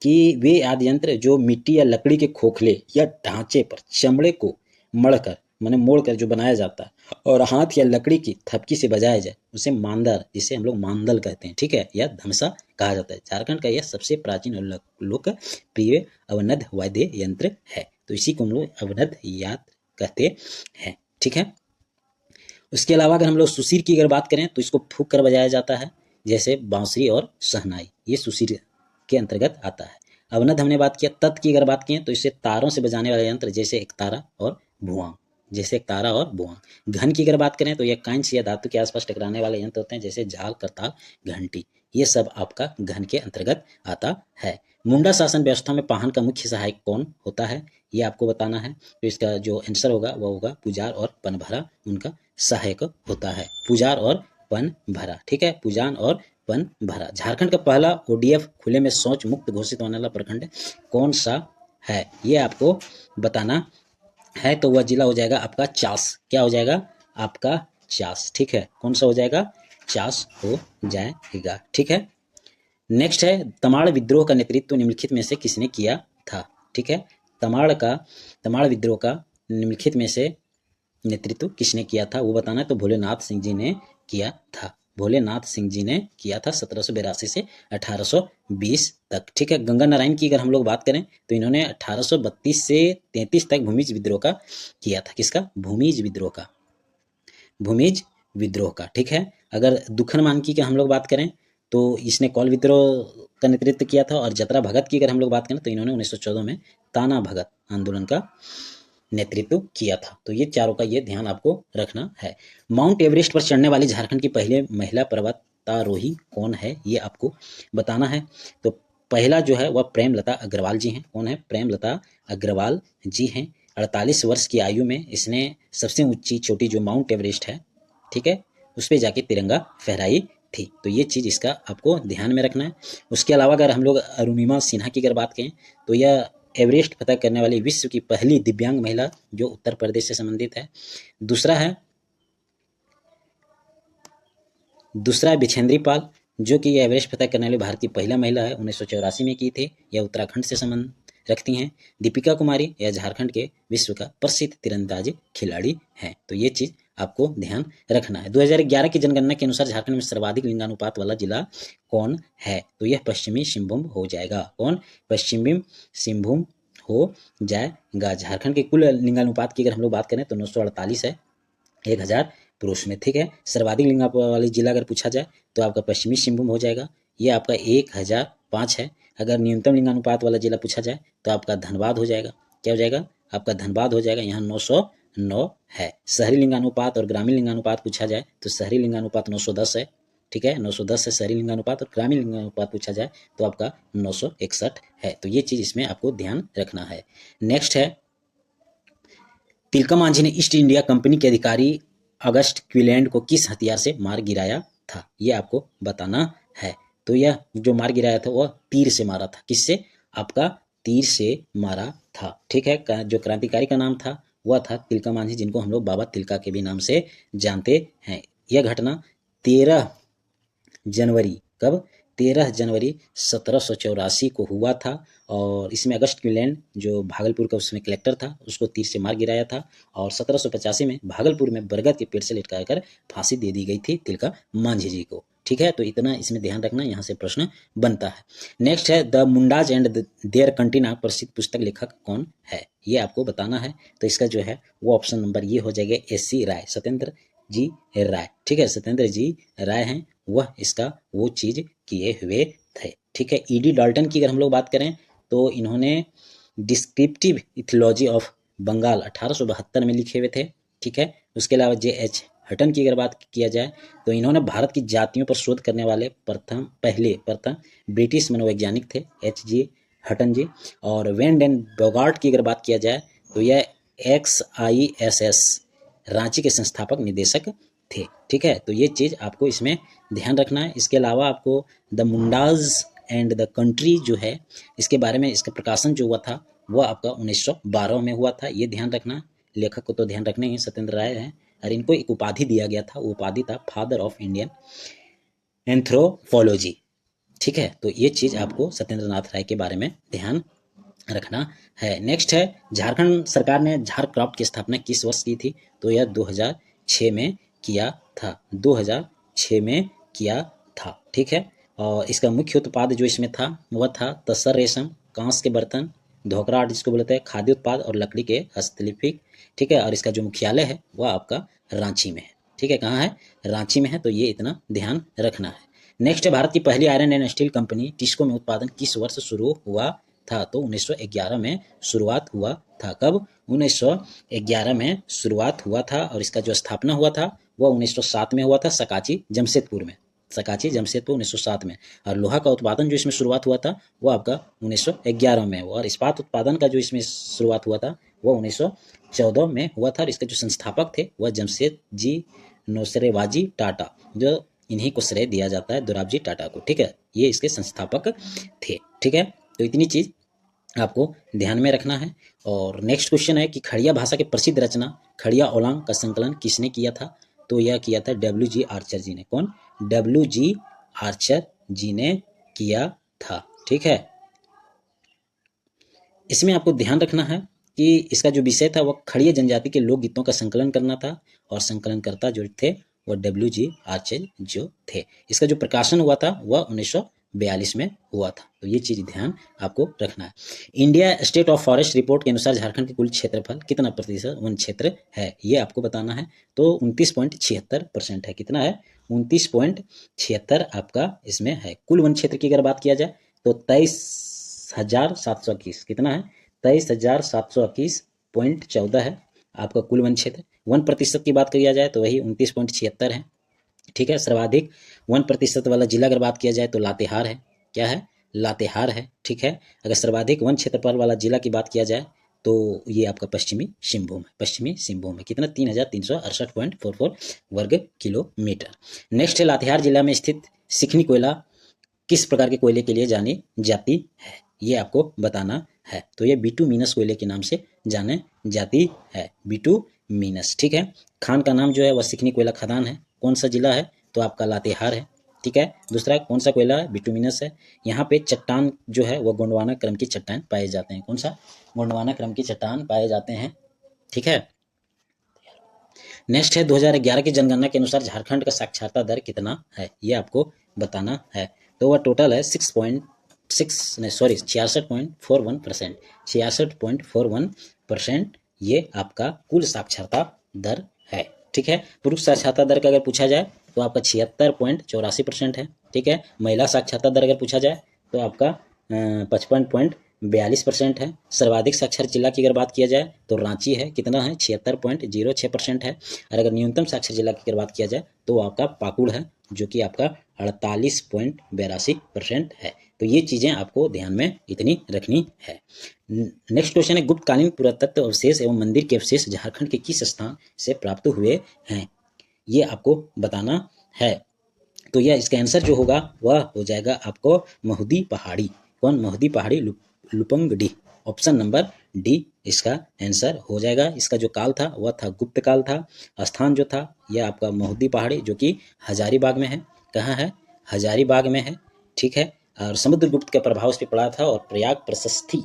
Speaker 1: कि वे आदि यंत्र जो मिट्टी या लकड़ी के खोखले या ढांचे पर चमड़े को मड़कर माने मोड़कर जो बनाया जाता है और हाथ या लकड़ी की थपकी से बजाया जाए, उसे मांदर, जिसे हम लोग मांदल कहते हैं, ठीक है, या धमसा कहा जाता है। झारखंड का यह सबसे प्राचीन और लोकप्रिय अवनद वाद्य यंत्र है। तो इसी को हम लोग अवनद याद कहते हैं, ठीक है। उसके अलावा अगर हम लोग सुसीर की अगर बात करें तो इसको फूंक कर बजाया जाता है, जैसे बांसुरी और शहनाई, ये सुसीर के अंतर्गत आता है। अवनद हमने बात किया। तत् की अगर बात किए तो इसे तारों से बजाने वाले यंत्र, जैसे एक तारा और भुआं, जैसे एक तारा और भुआं। घन की अगर बात करें तो यह कांच या धातु के आसपास टकराने वाले यंत्र होते हैं, जैसे झाल, करताल, घंटी, ये सब आपका घन के अंतर्गत आता है। मुंडा शासन व्यवस्था में पाहन का मुख्य सहायक कौन होता है, ये आपको बताना है। तो इसका जो आंसर होगा वह होगा पुजार और पनभरा उनका सहायक होता है। पुजार और पनभरा, ठीक है, पुजान और पनभरा। झारखंड का पहला ओडीएफ खुले में शौच मुक्त घोषित होने वाला प्रखंड कौन सा है, ये आपको बताना है। तो वह जिला हो जाएगा आपका चास। क्या हो जाएगा? आपका चास, ठीक है। कौन सा हो जाएगा? चास हो जाएगा, ठीक है। नेक्स्ट है, तमाड़ विद्रोह का नेतृत्व निम्नलिखित में से किसने किया था, ठीक है। तमाड़ विद्रोह का निम्नलिखित में से नेतृत्व किसने किया था वो बताना है। तो भोलेनाथ सिंह जी ने किया था। भोलेनाथ सिंह जी ने किया था 1782 से 1820 तक, ठीक है। गंगा नारायण की अगर हम लोग बात करें तो इन्होंने 1832 से 33 तक भूमिज विद्रोह का किया था। किसका? भूमिज विद्रोह का, भूमिज विद्रोह का, ठीक है। अगर दुखन मानकी की हम लोग बात करें तो इसने कौल विद्रोह का नेतृत्व किया था। और जतरा भगत की अगर हम लोग बात करें तो इन्होंने 1914 में ताना भगत आंदोलन का नेतृत्व किया था। तो ये चारों का ये ध्यान आपको रखना है। माउंट एवरेस्ट पर चढ़ने वाली झारखंड की पहले महिला पर्वतारोही कौन है, ये आपको बताना है। तो पहला जो है वह प्रेमलता अग्रवाल जी हैं। कौन है? प्रेमलता अग्रवाल जी हैं। 48 वर्ष की आयु में इसने सबसे ऊंची चोटी जो माउंट एवरेस्ट है, ठीक है, उस पर जाके तिरंगा फहराई थी। तो ये चीज़ इसका आपको ध्यान में रखना है। उसके अलावा अगर हम लोग अरुणिमा सिन्हा की अगर बात करें तो यह एवरेस्ट फतह करने वाली विश्व की पहली दिव्यांग महिला जो उत्तर प्रदेश से संबंधित है। दूसरा है बिछेंद्री पाल, जो कि एवरेस्ट फतह करने वाली भारत की पहला महिला है, 1984 में की थी। यह उत्तराखंड से संबंध रखती हैं। दीपिका कुमारी, यह झारखंड के विश्व का प्रसिद्ध तीरंदाज खिलाड़ी हैं। तो ये चीज़ आपको ध्यान रखना है। 2011 की जनगणना के अनुसार झारखंड में सर्वाधिक लिंगानुपात वाला जिला कौन है, तो यह पश्चिमी सिंहभूम हो जाएगा। कौन? पश्चिमी सिंहभूम हो जाएगा। झारखंड के कुल लिंगानुपात की अगर हम लोग बात करें तो 948 है 1000 पुरुष में, ठीक है। सर्वाधिक लिंगानुपात वाली जिला अगर पूछा जाए तो आपका पश्चिमी सिंहभूम हो जाएगा, ये आपका 1005 है। अगर न्यूनतम लिंगानुपात वाला जिला पूछा जाए तो आपका धनबाद हो जाएगा। क्या हो जाएगा? आपका धनबाद हो जाएगा, यहाँ 909 है। शहरी लिंगानुपात और ग्रामीण लिंगानुपात पूछा जाए तो शहरी लिंगानुपात 910 है, ठीक है, 910 है शहरी लिंगानुपात। और ग्रामीण लिंगानुपात पूछा जाए तो आपका 961 है। तो ये चीज़ इसमें आपको ध्यान रखना है। नेक्स्ट है, तिलका मांझी ने ईस्ट इंडिया कंपनी के अधिकारी अगस्ट क्विलैंड को किस हथियार से मार गिराया था, ये आपको बताना है। तो यह जो मार गिराया था वह तीर से मारा था। किससे? आपका तीर से मारा था, ठीक है। जो क्रांतिकारी का नाम था वह था तिलका मांझी, जिनको हम लोग बाबा तिलका के भी नाम से जानते हैं। यह घटना 13 जनवरी, कब? 13 जनवरी 1784 को हुआ था। और इसमें अगस्ट क्विलैंड जो भागलपुर का उसमें कलेक्टर था उसको तीर से मार गिराया था। और 1785 में भागलपुर में बरगद के पेड़ से लटका कर फांसी दे दी गई थी तिलका मांझी जी को। ठीक है, तो इतना इसमें ध्यान रखना, यहाँ से प्रश्न बनता है। नेक्स्ट है the Mundas and their country नाम प्रसिद्ध पुस्तक लेखक कौन है, ये आपको बताना है। तो इसका जो है वो ऑप्शन नंबर ये हो जाएगा SC राय, सत्येंद्र जी राय, ठीक है, सत्येंद्र जी राय हैं, वह इसका वो चीज किए हुए थे। ठीक है, ED डाल्टन की अगर हम लोग बात करें तो इन्होंने डिस्क्रिप्टिव इथियोलॉजी ऑफ बंगाल 1872 में लिखे हुए थे। ठीक है, उसके अलावा JH हटन की अगर बात किया जाए तो इन्होंने भारत की जातियों पर शोध करने वाले प्रथम ब्रिटिश मनोवैज्ञानिक थे HG हटन जी। और वेन एंड बोगार्ट की अगर बात किया जाए तो यह XISS रांची के संस्थापक निदेशक थे। ठीक है, तो ये चीज़ आपको इसमें ध्यान रखना है। इसके अलावा आपको the Mundas and the country जो है इसके बारे में इसका प्रकाशन जो हुआ था वह आपका 1912 में हुआ था, ये ध्यान रखना। लेखक को तो ध्यान रखने ही सत्येंद्र राय हैं, और इनको एक उपाधि दिया गया था, वो उपाधि था फादर ऑफ इंडियन एंथ्रोपोलॉजी। ठीक है, तो ये चीज़ आपको सत्येंद्र नाथ राय के बारे में ध्यान रखना है। नेक्स्ट है झारखंड सरकार ने झारक्राफ्ट की स्थापना किस वर्ष की थी, तो यह 2006 में किया था, 2006 में किया था। ठीक है, और इसका मुख्य उत्पाद जो इसमें था वह था तसर रेशम, कांस के बर्तन, धोकरा आर्ट जिसको बोलते हैं, खाद्य उत्पाद और लकड़ी के हस्तलिपि। ठीक है, और इसका जो मुख्यालय है वह आपका रांची में है। ठीक है, कहाँ है, रांची में है, तो ये इतना ध्यान रखना है। नेक्स्ट है भारत की पहली iron and steel company TISCO में उत्पादन किस वर्ष शुरू हुआ था, तो 1911 में शुरुआत हुआ था। कब, 1911 में शुरुआत हुआ था, और इसका जो स्थापना हुआ था वह 1907 में हुआ था सकाची जमशेदपुर में, सकाची जमशेदपुर 1907 में। और लोहा का उत्पादन जो इसमें शुरुआत हुआ था वो आपका 1911 में हुआ, और इस्पात उत्पादन का जो इसमें शुरुआत हुआ था वो 1914 में हुआ था। और इसके जो संस्थापक थे वह जमशेद जी नौसरेवाजी टाटा, जो इन्हीं को श्रेय दिया जाता है, दोराबजी टाटा को। ठीक है, ये इसके संस्थापक थे। ठीक है, तो इतनी चीज आपको ध्यान में रखना है। और नेक्स्ट क्वेश्चन है कि खड़िया भाषा के प्रसिद्ध रचना खड़िया ओलांग का संकलन किसने किया था, तो यह किया था WG आर्चर जी ने। कौन, WG आर्चर जी ने किया था। ठीक है, इसमें आपको ध्यान रखना है कि इसका जो विषय था वह खड़िया जनजाति के लोकगीतों का संकलन करना था, और संकलनकर्ता जो थे वह WG आर्चर जो थे। इसका जो प्रकाशन हुआ था वह 1942 में हुआ था, तो ये चीज ध्यान आपको रखना है। India state of forest report के अनुसार झारखंड के कुल क्षेत्रफल कितना प्रतिशत वन क्षेत्र है, ये आपको बताना है। तो 29.76% है। कितना है, 29.76 आपका इसमें है। कुल वन क्षेत्र की अगर बात किया जाए तो 23,721, कितना है, 23,721.14 है आपका कुल वन क्षेत्र। 1% की बात किया जाए तो वही 29.76 है। ठीक है, सर्वाधिक 1% वाला जिला अगर बात किया जाए तो लातेहार है। क्या है, लातेहार है। ठीक है, अगर सर्वाधिक वन क्षेत्रफल वाला जिला की बात किया जाए तो ये आपका पश्चिमी सिंहभूम है। पश्चिमी सिंहभूम में कितना, 3,368.44 वर्ग किलोमीटर। नेक्स्ट है लातेहार जिला में स्थित सिखनी कोयला किस प्रकार के कोयले के लिए जानी जाती है, ये आपको बताना है। तो ये बिटुमिनस कोयले के नाम से जाने जाती है, बिटुमिनस। ठीक है, खान का नाम जो है वह सिखनी कोयला खदान है। कौन सा जिला है, तो आपका लातेहार है। ठीक है, दूसरा कौन सा कोयला है, बिटुमिनस है। यहाँ पे चट्टान जो है वह गोंडवाना क्रम की चट्टान पाए जाते हैं। कौन सा, गोंडवाना क्रम की चट्टान पाए जाते हैं। ठीक है, नेक्स्ट है 2011 की जनगणना के अनुसार झारखंड का साक्षरता दर कितना है, ये आपको बताना है। तो वह टोटल है 66.41%, 66.41% ये आपका कुल साक्षरता दर है। ठीक है, पुरुष साक्षरता दर का अगर पूछा जाए तो आपका 76.84% है। ठीक है, महिला साक्षरता दर अगर पूछा जाए तो आपका 55.42% है। सर्वाधिक साक्षर जिला की अगर बात किया जाए तो रांची है। कितना है, 76.06% है। और अगर न्यूनतम साक्षर जिला की अगर बात किया जाए तो आपका पाकुड़ है, जो कि आपका 48.82% है। तो ये चीजें आपको ध्यान में इतनी रखनी है। नेक्स्ट क्वेश्चन है गुप्तकालीन पुरातत्व अवशेष एवं मंदिर के अवशेष झारखंड के किस स्थान से प्राप्त हुए हैं, ये आपको बताना है। तो यह इसका आंसर जो होगा वह हो जाएगा आपको महुदी पहाड़ी। कौन, महुदी पहाड़ी, लुपंगडी। ऑप्शन नंबर डी इसका आंसर हो जाएगा। इसका जो काल था वह था गुप्त काल था। स्थान जो था यह आपका महुदी पहाड़ी, जो कि हजारीबाग में है। कहाँ है, हजारीबाग में है। ठीक है, और समुद्रगुप्त का प्रभाव इस पर पड़ा था। और प्रयाग प्रशस्ति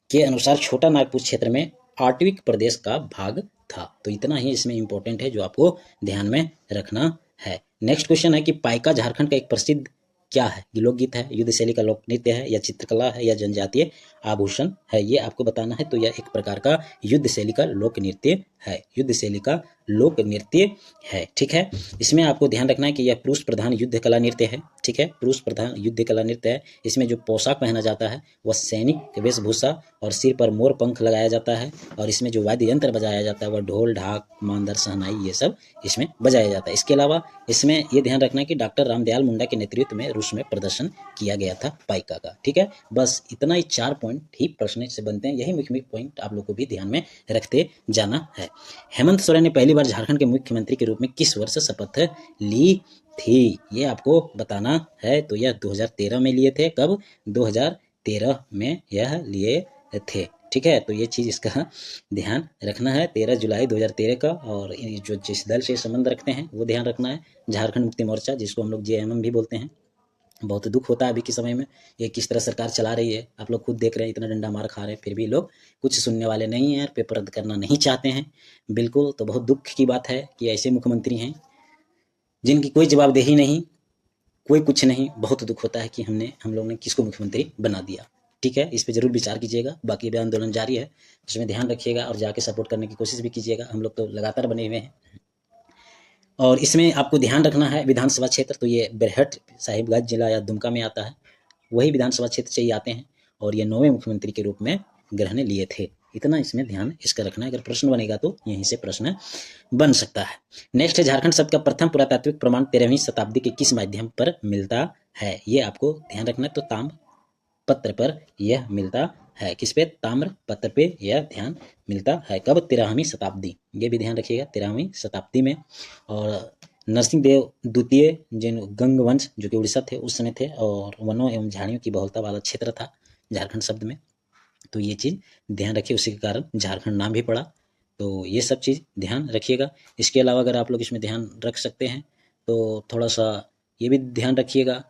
Speaker 1: के अनुसार छोटा नागपुर क्षेत्र में आटविक प्रदेश का भाग था। तो इतना ही इसमें इंपॉर्टेंट है जो आपको ध्यान में रखना है। नेक्स्ट क्वेश्चन है कि पाइका झारखंड का एक प्रसिद्ध क्या है? ये लोकगीत है, युद्ध शैली का लोक नृत्य है, या चित्रकला है, या जनजातीय आभूषण है? ये आपको बताना है। तो यह एक प्रकार का युद्ध शैली का लोक नृत्य है, युद्ध शैली का लोक नृत्य है। ठीक है, इसमें आपको ध्यान रखना है कि यह पुरुष प्रधान युद्ध कला नृत्य है। ठीक है, पुरुष प्रधान युद्ध कला नृत्य है। इसमें जो पोशाक पहना जाता है वह सैनिक वेशभूषा, और सिर पर मोर पंख लगाया जाता है, और इसमें जो वाद्य यंत्र बजाया जाता है वह ढोल, ढाक, मांदर, शहनाई, ये सब इसमें बजाया जाता है। इसके अलावा इसमें ये ध्यान रखना है कि डॉक्टर रामदयाल मुंडा के नेतृत्व में रूस में प्रदर्शन किया गया था पाइका का। ठीक है, बस इतना ही 4 पॉइंट ही प्रश्न से बनते हैं। यही मुख्य पॉइंट आप लोग को भी ध्यान में रखते जाना है। हेमंत सोरेन ने पहली बार झारखंड के मुख्यमंत्री के रूप में किस वर्ष शपथ ली थी? ये आपको बताना है। तो यह 2013 में लिए थे। कब? 2013 में यह लिए थे। ठीक है, तो ये चीज़ इसका ध्यान रखना है। 13 जुलाई 2013 का। और जो जिस दल से संबंध रखते हैं वो ध्यान रखना है, झारखंड मुक्ति मोर्चा, जिसको हम लोग JMM भी बोलते हैं। बहुत दुख होता है अभी के समय में, ये किस तरह सरकार चला रही है। आप लोग खुद देख रहे हैं, इतना डंडा मार खा रहे हैं, फिर भी लोग कुछ सुनने वाले नहीं हैं, पेपर रद्द करना नहीं चाहते हैं। बिल्कुल, तो बहुत दुख की बात है कि ऐसे मुख्यमंत्री हैं जिनकी कोई जवाबदेही नहीं, कोई कुछ नहीं। बहुत दुख होता है कि हम लोग ने किसको मुख्यमंत्री बना दिया। ठीक है, इस पे जरूर विचार कीजिएगा। बाकी भी आंदोलन जारी है, इसमें ध्यान रखिएगा और जाके सपोर्ट करने की कोशिश भी कीजिएगा। हम लोग तो लगातार बने हुए हैं। और इसमें आपको ध्यान रखना है विधानसभा क्षेत्र, तो ये बेरहट साहिबगंज जिला या दुमका में आता है, वही विधानसभा क्षेत्र से ही आते हैं। और ये 9वें मुख्यमंत्री के रूप में ग्रहण लिए थे। इतना इसमें ध्यान इसका रखना है। अगर प्रश्न बनेगा तो यहीं से प्रश्न बन सकता है। नेक्स्ट है, झारखंड शब्द का प्रथम पुरातात्विक प्रमाण 13वीं शताब्दी के किस माध्यम पर मिलता है? ये आपको ध्यान रखना है। तो ताम्र पत्र पर यह मिलता है। किस पे? ताम्र पत्र पे यह ध्यान मिलता है। कब? 13वीं शताब्दी। ये भी ध्यान रखिएगा, 13वीं शताब्दी में। और नरसिंह देव द्वितीय जिन गंगवंश जो कि उड़ीसा थे उस समय थे, और वनों एवं झाड़ियों की बहुलता वाला क्षेत्र था झारखंड शब्द में। तो ये चीज़ ध्यान रखिए, उसी के कारण झारखंड नाम भी पड़ा। तो ये सब चीज़ ध्यान रखिएगा। इसके अलावा अगर आप लोग इसमें ध्यान रख सकते हैं तो थोड़ा सा ये भी ध्यान रखिएगा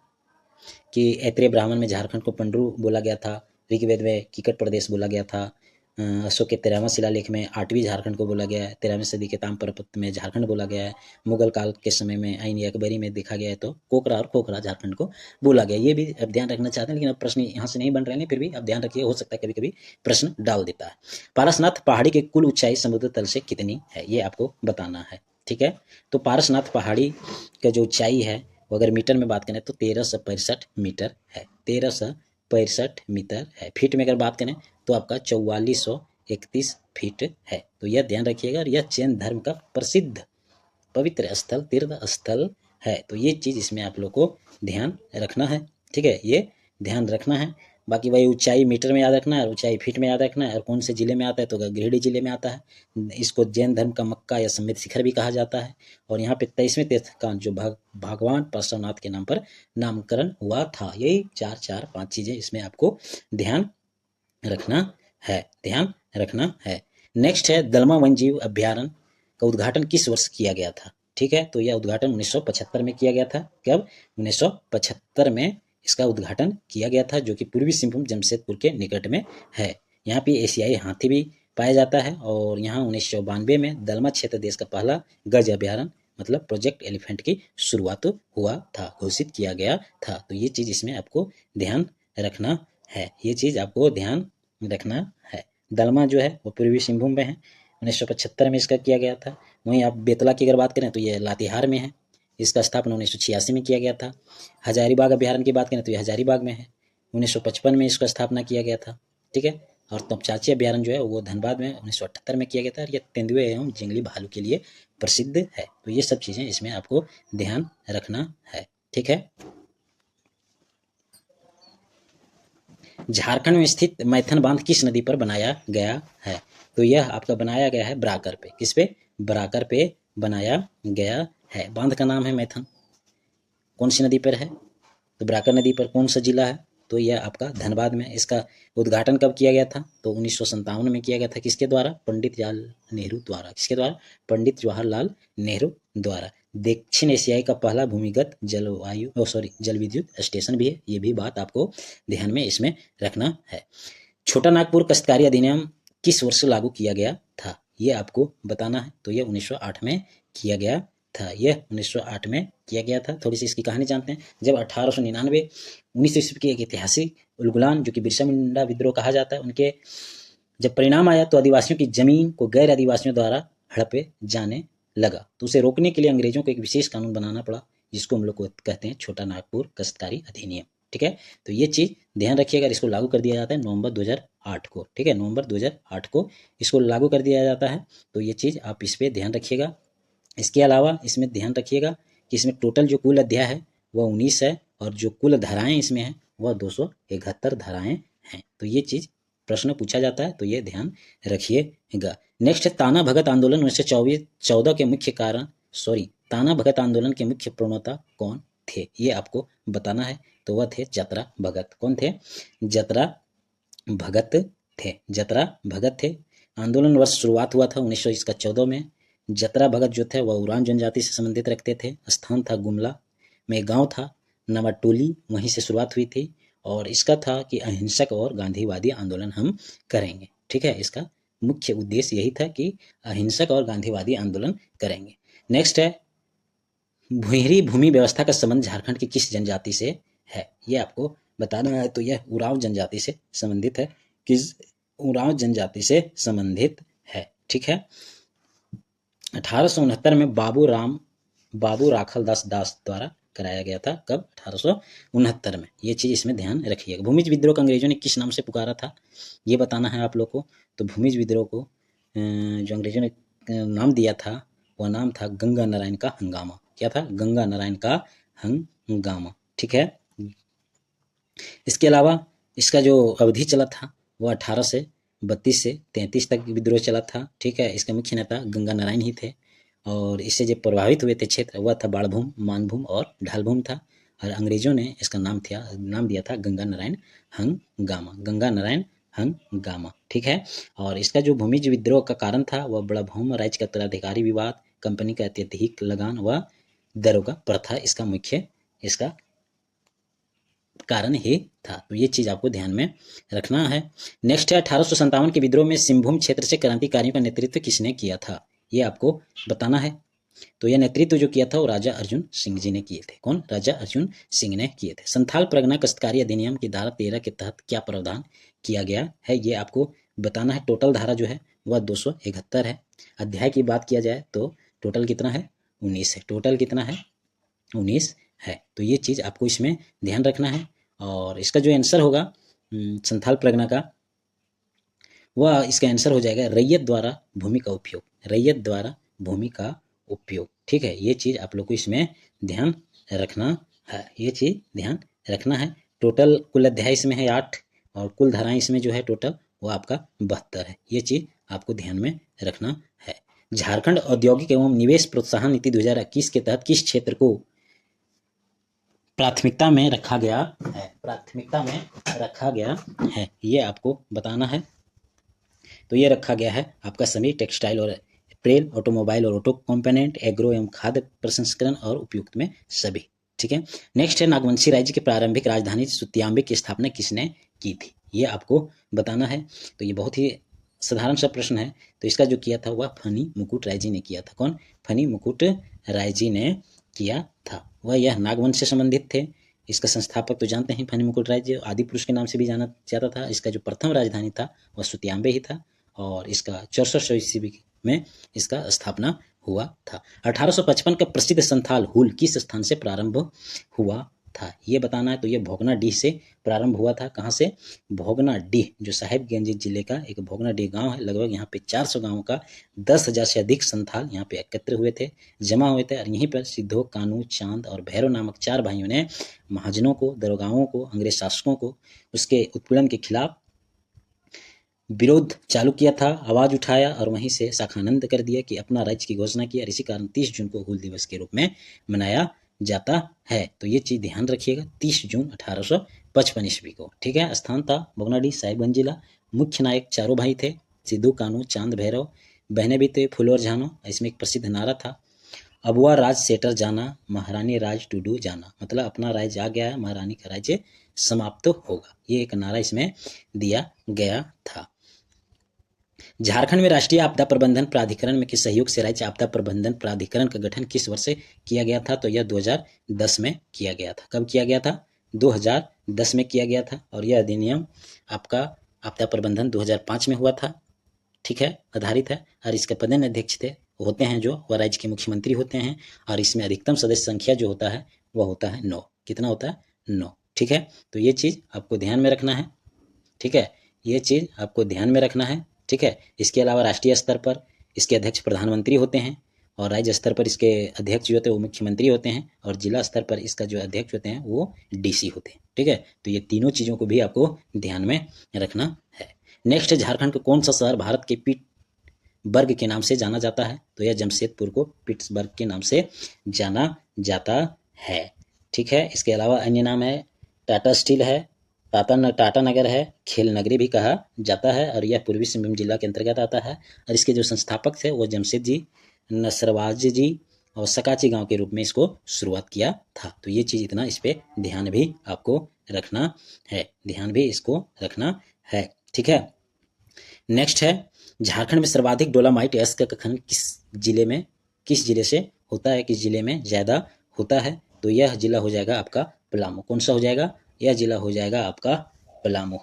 Speaker 1: कि ऐत्रेय ब्राह्मण में झारखंड को पंडरू बोला गया था, ऋग्वेद में कीकट प्रदेश बोला गया था, अशोक के 13वां शिलालेख में 8वीं झारखंड को बोला गया है, 13वीं सदी के ताम्रपत्र में झारखंड बोला गया है, मुगल काल के समय में आइन अकबरी में देखा गया है तो कोकरा और खोखरा झारखंड को बोला गया। ये भी अब ध्यान रखना चाहते हैं, लेकिन अब प्रश्न यहाँ से नहीं बन रहे हैं, फिर भी अब ध्यान रखिए, हो सकता है कभी कभी प्रश्न डाल देता है। पारसनाथ पहाड़ी की कुल ऊंचाई समुद्र तल से कितनी है? ये आपको बताना है। ठीक है, तो पारसनाथ पहाड़ी का जो ऊंचाई है वो अगर मीटर में बात करें तो 1365 मीटर है। 1365 मीटर है। फीट में अगर बात करें तो आपका 4431 फीट है। तो यह ध्यान रखिएगा। और यह जैन धर्म का प्रसिद्ध पवित्र स्थल, तीर्थ स्थल है। तो ये चीज़ इसमें आप लोग को ध्यान रखना है। ठीक है, ये ध्यान रखना है। बाकी वही ऊंचाई मीटर में याद रखना है, ऊंचाई फीट में याद रखना है। और कौन से जिले में आता है? तो गिरिडीह जिले में आता है। इसको जैन धर्म का मक्का या समेत शिखर भी कहा जाता है। और यहाँ पे 23वें तीर्थ का जो भगवान पार्श्वनाथ के नाम पर नामकरण हुआ था। यही 4-5 चीजें इसमें आपको ध्यान रखना है, ध्यान रखना है। नेक्स्ट है, दलमा वन्यजीव अभ्यारण्य का उद्घाटन किस वर्ष किया गया था? ठीक है, तो यह उद्घाटन 1975 में किया गया था। कब? 1975 में इसका उद्घाटन किया गया था, जो कि पूर्वी सिंहभूम जमशेदपुर के निकट में है। यहाँ पे एशियाई हाथी भी पाया जाता है। और यहाँ 1992 में दलमा क्षेत्र देश का पहला गज अभ्यारण्य मतलब प्रोजेक्ट एलिफेंट की शुरुआत हुआ था, घोषित किया गया था। तो ये चीज़ इसमें आपको ध्यान रखना है, ये चीज़ आपको ध्यान रखना है। दलमा जो है वो पूर्वी सिंहभूम में है, 1975 में इसका किया गया था। वहीं आप बेतला की अगर बात करें तो ये लातेहार में है। इसका स्थापना 1986 में किया गया था। हजारीबाग अभ्यारण्य की बात करें तो ये हजारीबाग में है, 1955 में इसका स्थापना किया गया था। ठीक है, और तोपचाची अभ्यारण्य जो है वो धनबाद में 1978 में किया गया था। और ये तेंदुए एवं जंगली भालू के लिए प्रसिद्ध है। तो ये सब चीज़ें इसमें आपको ध्यान रखना है। ठीक है, झारखंड में स्थित मैथन बांध किस नदी पर बनाया गया है? तो यह आपका बनाया गया है बराकर पे। किस पे? बराकर पे बनाया गया है। बांध का नाम है मैथन। कौन सी नदी पर है? तो बराकर नदी पर। कौन सा जिला है? तो यह आपका धनबाद में। इसका उद्घाटन कब किया गया था? तो 1957 में किया गया था। किसके द्वारा? पंडित जवाहरलाल नेहरू द्वारा। किसके द्वारा? पंडित जवाहरलाल नेहरू द्वारा। दक्षिण एशियाई का पहला भूमिगत जल विद्युत स्टेशन भी है। ये भी बात आपको ध्यान में इसमें रखना है। छोटा नागपुर काश्तकारी अधिनियम किस वर्ष लागू किया गया था? ये आपको बताना है। तो ये 1908 में किया गया था। यह 1908 में किया गया था। थोड़ी सी इसकी कहानी जानते हैं। जब 1899 19 ईस्वी की एक ऐतिहासिक उलगुलान जो कि बिरसा मुंडा विद्रोह कहा जाता है, उनके जब परिणाम आया तो आदिवासियों की जमीन को गैर आदिवासियों द्वारा हड़पे जाने लगा, तो उसे रोकने के लिए अंग्रेजों को एक विशेष कानून बनाना पड़ा, जिसको हम लोग को कहते हैं छोटा नागपुर काश्तकारी अधिनियम। ठीक है, तो ये चीज ध्यान रखिएगा। इसको लागू कर दिया जाता है नवंबर 2008 को। ठीक है, नवंबर 2008 को इसको लागू कर दिया जाता है। तो ये चीज आप इस पे ध्यान रखिएगा। इसके अलावा इसमें ध्यान रखिएगा कि इसमें टोटल जो कुल अध्याय है वह 19 है, और जो कुल धाराएं इसमें हैं वह 271 धाराएं हैं। तो ये चीज प्रश्न पूछा जाता है, तो ये ध्यान रखिएगा। नेक्स्ट है ताना भगत आंदोलन 1914 के मुख्य कारण, ताना भगत आंदोलन के मुख्य प्रणेता कौन थे, ये आपको बताना है। तो वह थे जतरा भगत। कौन थे? जतरा भगत थे। जतरा भगत थे। आंदोलन वर्ष शुरुआत हुआ था 1914 में। जतरा भगत जो थे वह उरांव जनजाति से संबंधित रखते थे। स्थान था गुमला में, गांव था नवाटोली, वहीं से शुरुआत हुई थी। और इसका था कि अहिंसक और गांधीवादी आंदोलन हम करेंगे। ठीक है, इसका मुख्य उद्देश्य यही था कि अहिंसक और गांधीवादी आंदोलन करेंगे। नेक्स्ट है भूहिरी भूमि व्यवस्था का संबंध झारखंड की किस जनजाति से है, ये आपको बताना है। तो यह उरांव जनजाति से संबंधित है। किस? उरांव जनजाति से संबंधित है। ठीक है, 1869 में बाबू राखल दास द्वारा कराया गया था। कब? 1869 में। ये चीज इसमें ध्यान रखिएगा। भूमिज विद्रोह को अंग्रेजों ने किस नाम से पुकारा था, ये बताना है आप लोग को। तो भूमिज विद्रोह को जो अंग्रेजों ने नाम दिया था वह नाम था गंगा नारायण का हंगामा। क्या था? गंगा नारायण का हंगामा। ठीक है, इसके अलावा इसका जो अवधि चला था वह 1832 से 33 तक विद्रोह चला था। ठीक है, इसके मुख्य नेता गंगा नारायण ही थे, और इससे जो प्रभावित हुए थे क्षेत्र वह था बाड़भूम, मानभूम और ढालभूम था। और अंग्रेजों ने इसका नाम दिया था गंगा नारायण हंगामा। गंगा नारायण हंगामा। ठीक है, और इसका जो भूमिज विद्रोह का कारण था वह बड़भूम राज्य का उत्तराधिकारी विवाद, कंपनी का अत्यधिक लगान व दरोगा प्रथा इसका मुख्य कारण ही था। तो ये चीज आपको ध्यान में रखना है। नेक्स्ट है 1857 के विद्रोह में सिंहभूम क्षेत्र से क्रांतिकारियों का नेतृत्व किसने किया था, ये आपको बताना है। तो यह नेतृत्व जो किया था वो राजा अर्जुन सिंह जी ने किए थे। कौन? राजा अर्जुन सिंह ने किए थे। संथाल परगना काश्तकारी अधिनियम की धारा 13 के तहत क्या प्रावधान किया गया है, ये आपको बताना है। टोटल धारा जो है वह 271 है। अध्याय की बात किया जाए तो टोटल कितना है? 19 है। टोटल कितना है? 19 है। तो ये चीज आपको इसमें ध्यान रखना है। और इसका जो आंसर होगा संथाल परगना का, वह इसका आंसर हो जाएगा रैयत द्वारा भूमि का उपयोग। रैयत द्वारा भूमि का उपयोग। ठीक है, ये चीज आप लोग को इसमें ध्यान रखना है। ये चीज ध्यान रखना है। टोटल कुल अध्याय इसमें है 8, और कुल धाराएं इसमें जो है टोटल वो आपका 72 है। ये चीज आपको ध्यान में रखना है। झारखंड औद्योगिक एवं निवेश प्रोत्साहन नीति 2021 के तहत किस क्षेत्र को प्राथमिकता में रखा गया है? प्राथमिकता में रखा गया है, ये आपको बताना है। तो ये रखा गया है आपका सभी टेक्सटाइल और अप्रैल, ऑटोमोबाइल और ऑटो कंपोनेंट, एग्रो एवं खाद्य प्रसंस्करण और उपयुक्त में सभी। ठीक है, नेक्स्ट है नागवंशी राज्य की प्रारंभिक राजधानी सुत्याम्बे की स्थापना किसने की थी, ये आपको बताना है। तो ये बहुत ही साधारण सा प्रश्न है। तो इसका जो किया था वह फनी मुकुट राय जी ने किया था। कौन? फनी मुकुट राय जी ने किया था। वह यह नागवंश से संबंधित थे। इसका संस्थापक तो जानते हैं फनी मुकुट राय जी, आदि पुरुष के नाम से भी जाना जाता था। इसका जो प्रथम राजधानी था वह सुत्याम्बे ही था, और इसका 6400 ईस्वी में इसका स्थापना हुआ था। 1855 का प्रसिद्ध संथाल हुल किस स्थान से प्रारंभ हुआ था, ये बताना है। तो ये भोगनाडीह से प्रारंभ हुआ था। कहाँ से? भोगनाडीह, जो साहिबगंज जिले का एक भोगनाडीह गांव है। लगभग यहाँ पे 400 गांवों का 10,000 से अधिक संथाल यहाँ पे एकत्र हुए थे, जमा हुए थे। और यहीं पर सिद्धो, कानू, चांद और भैरव नामक 4 भाइयों ने महाजनों को, दरोगाओं को, अंग्रेज शासकों को उसके उत्पीड़न के खिलाफ विरोध चालू किया था, आवाज उठाया, और वहीं से शाखानंद कर दिया कि अपना राज्य की घोषणा की। और इसी कारण 30 जून को हुल दिवस के रूप में मनाया जाता है। तो ये चीज ध्यान रखिएगा, 30 जून 1855 ईस्वी को। ठीक है, स्थान था भोगनाडीह, साहिबगंज जिला। मुख्य नायक 4 भाई थे, सिद्धू, कानू, चांद, भैरव। बहनें भी थे, फूलो और झानो। इसमें एक प्रसिद्ध नारा था, अबुआ राज सेटर जाना, महारानी राज टूडू जाना। मतलब अपना राज्य आ गया है, महारानी का राज्य समाप्त होगा। ये एक नारा इसमें दिया गया था। झारखंड में राष्ट्रीय आपदा प्रबंधन प्राधिकरण में के सहयोग से राज्य आपदा प्रबंधन प्राधिकरण का गठन किस वर्ष से किया गया था? तो यह 2010 में किया गया था। कब किया गया था? 2010 में किया गया था। और यह अधिनियम आपका आपदा प्रबंधन 2005 में हुआ था, ठीक है, आधारित है। और इसके प्रधान अध्यक्ष होते हैं जो वह राज्य के मुख्यमंत्री होते हैं। और इसमें अधिकतम सदस्य संख्या जो होता है वह होता है 9। कितना होता है? 9, ठीक है। तो ये चीज़ आपको ध्यान में रखना है, ठीक है, ये चीज़ आपको ध्यान में रखना है, ठीक है। इसके अलावा राष्ट्रीय स्तर पर इसके अध्यक्ष प्रधानमंत्री होते हैं, और राज्य स्तर पर इसके अध्यक्ष जो होते हैं वो मुख्यमंत्री होते हैं, और जिला स्तर पर इसका जो अध्यक्ष होते हैं वो डीसी होते हैं, ठीक है। तो ये तीनों चीज़ों को भी आपको ध्यान में रखना है। नेक्स्ट, झारखंड का कौन सा शहर भारत के पिट्सबर्ग के नाम से जाना जाता है? तो यह जमशेदपुर को पिट्सबर्ग के नाम से जाना जाता है, ठीक है। इसके अलावा अन्य नाम है टाटा स्टील है, टाटा नगर है, खेल नगरी भी कहा जाता है, और यह पूर्वी सिंहभूम जिला के अंतर्गत आता है। और इसके जो संस्थापक थे वो जमशेद जी, नसरवाज जी और सकाची गांव के रूप में इसको शुरुआत किया था। तो ये चीज़ इतना इस पर ध्यान भी आपको रखना है, ध्यान भी इसको रखना है, ठीक है। नेक्स्ट है, झारखंड में सर्वाधिक डोलामाइट अयस्क का खनन किस जिले से होता है, किस जिले में ज़्यादा होता है? तो यह जिला हो जाएगा आपका पलामू। कौन सा हो जाएगा? यह जिला हो जाएगा आपका पलामू।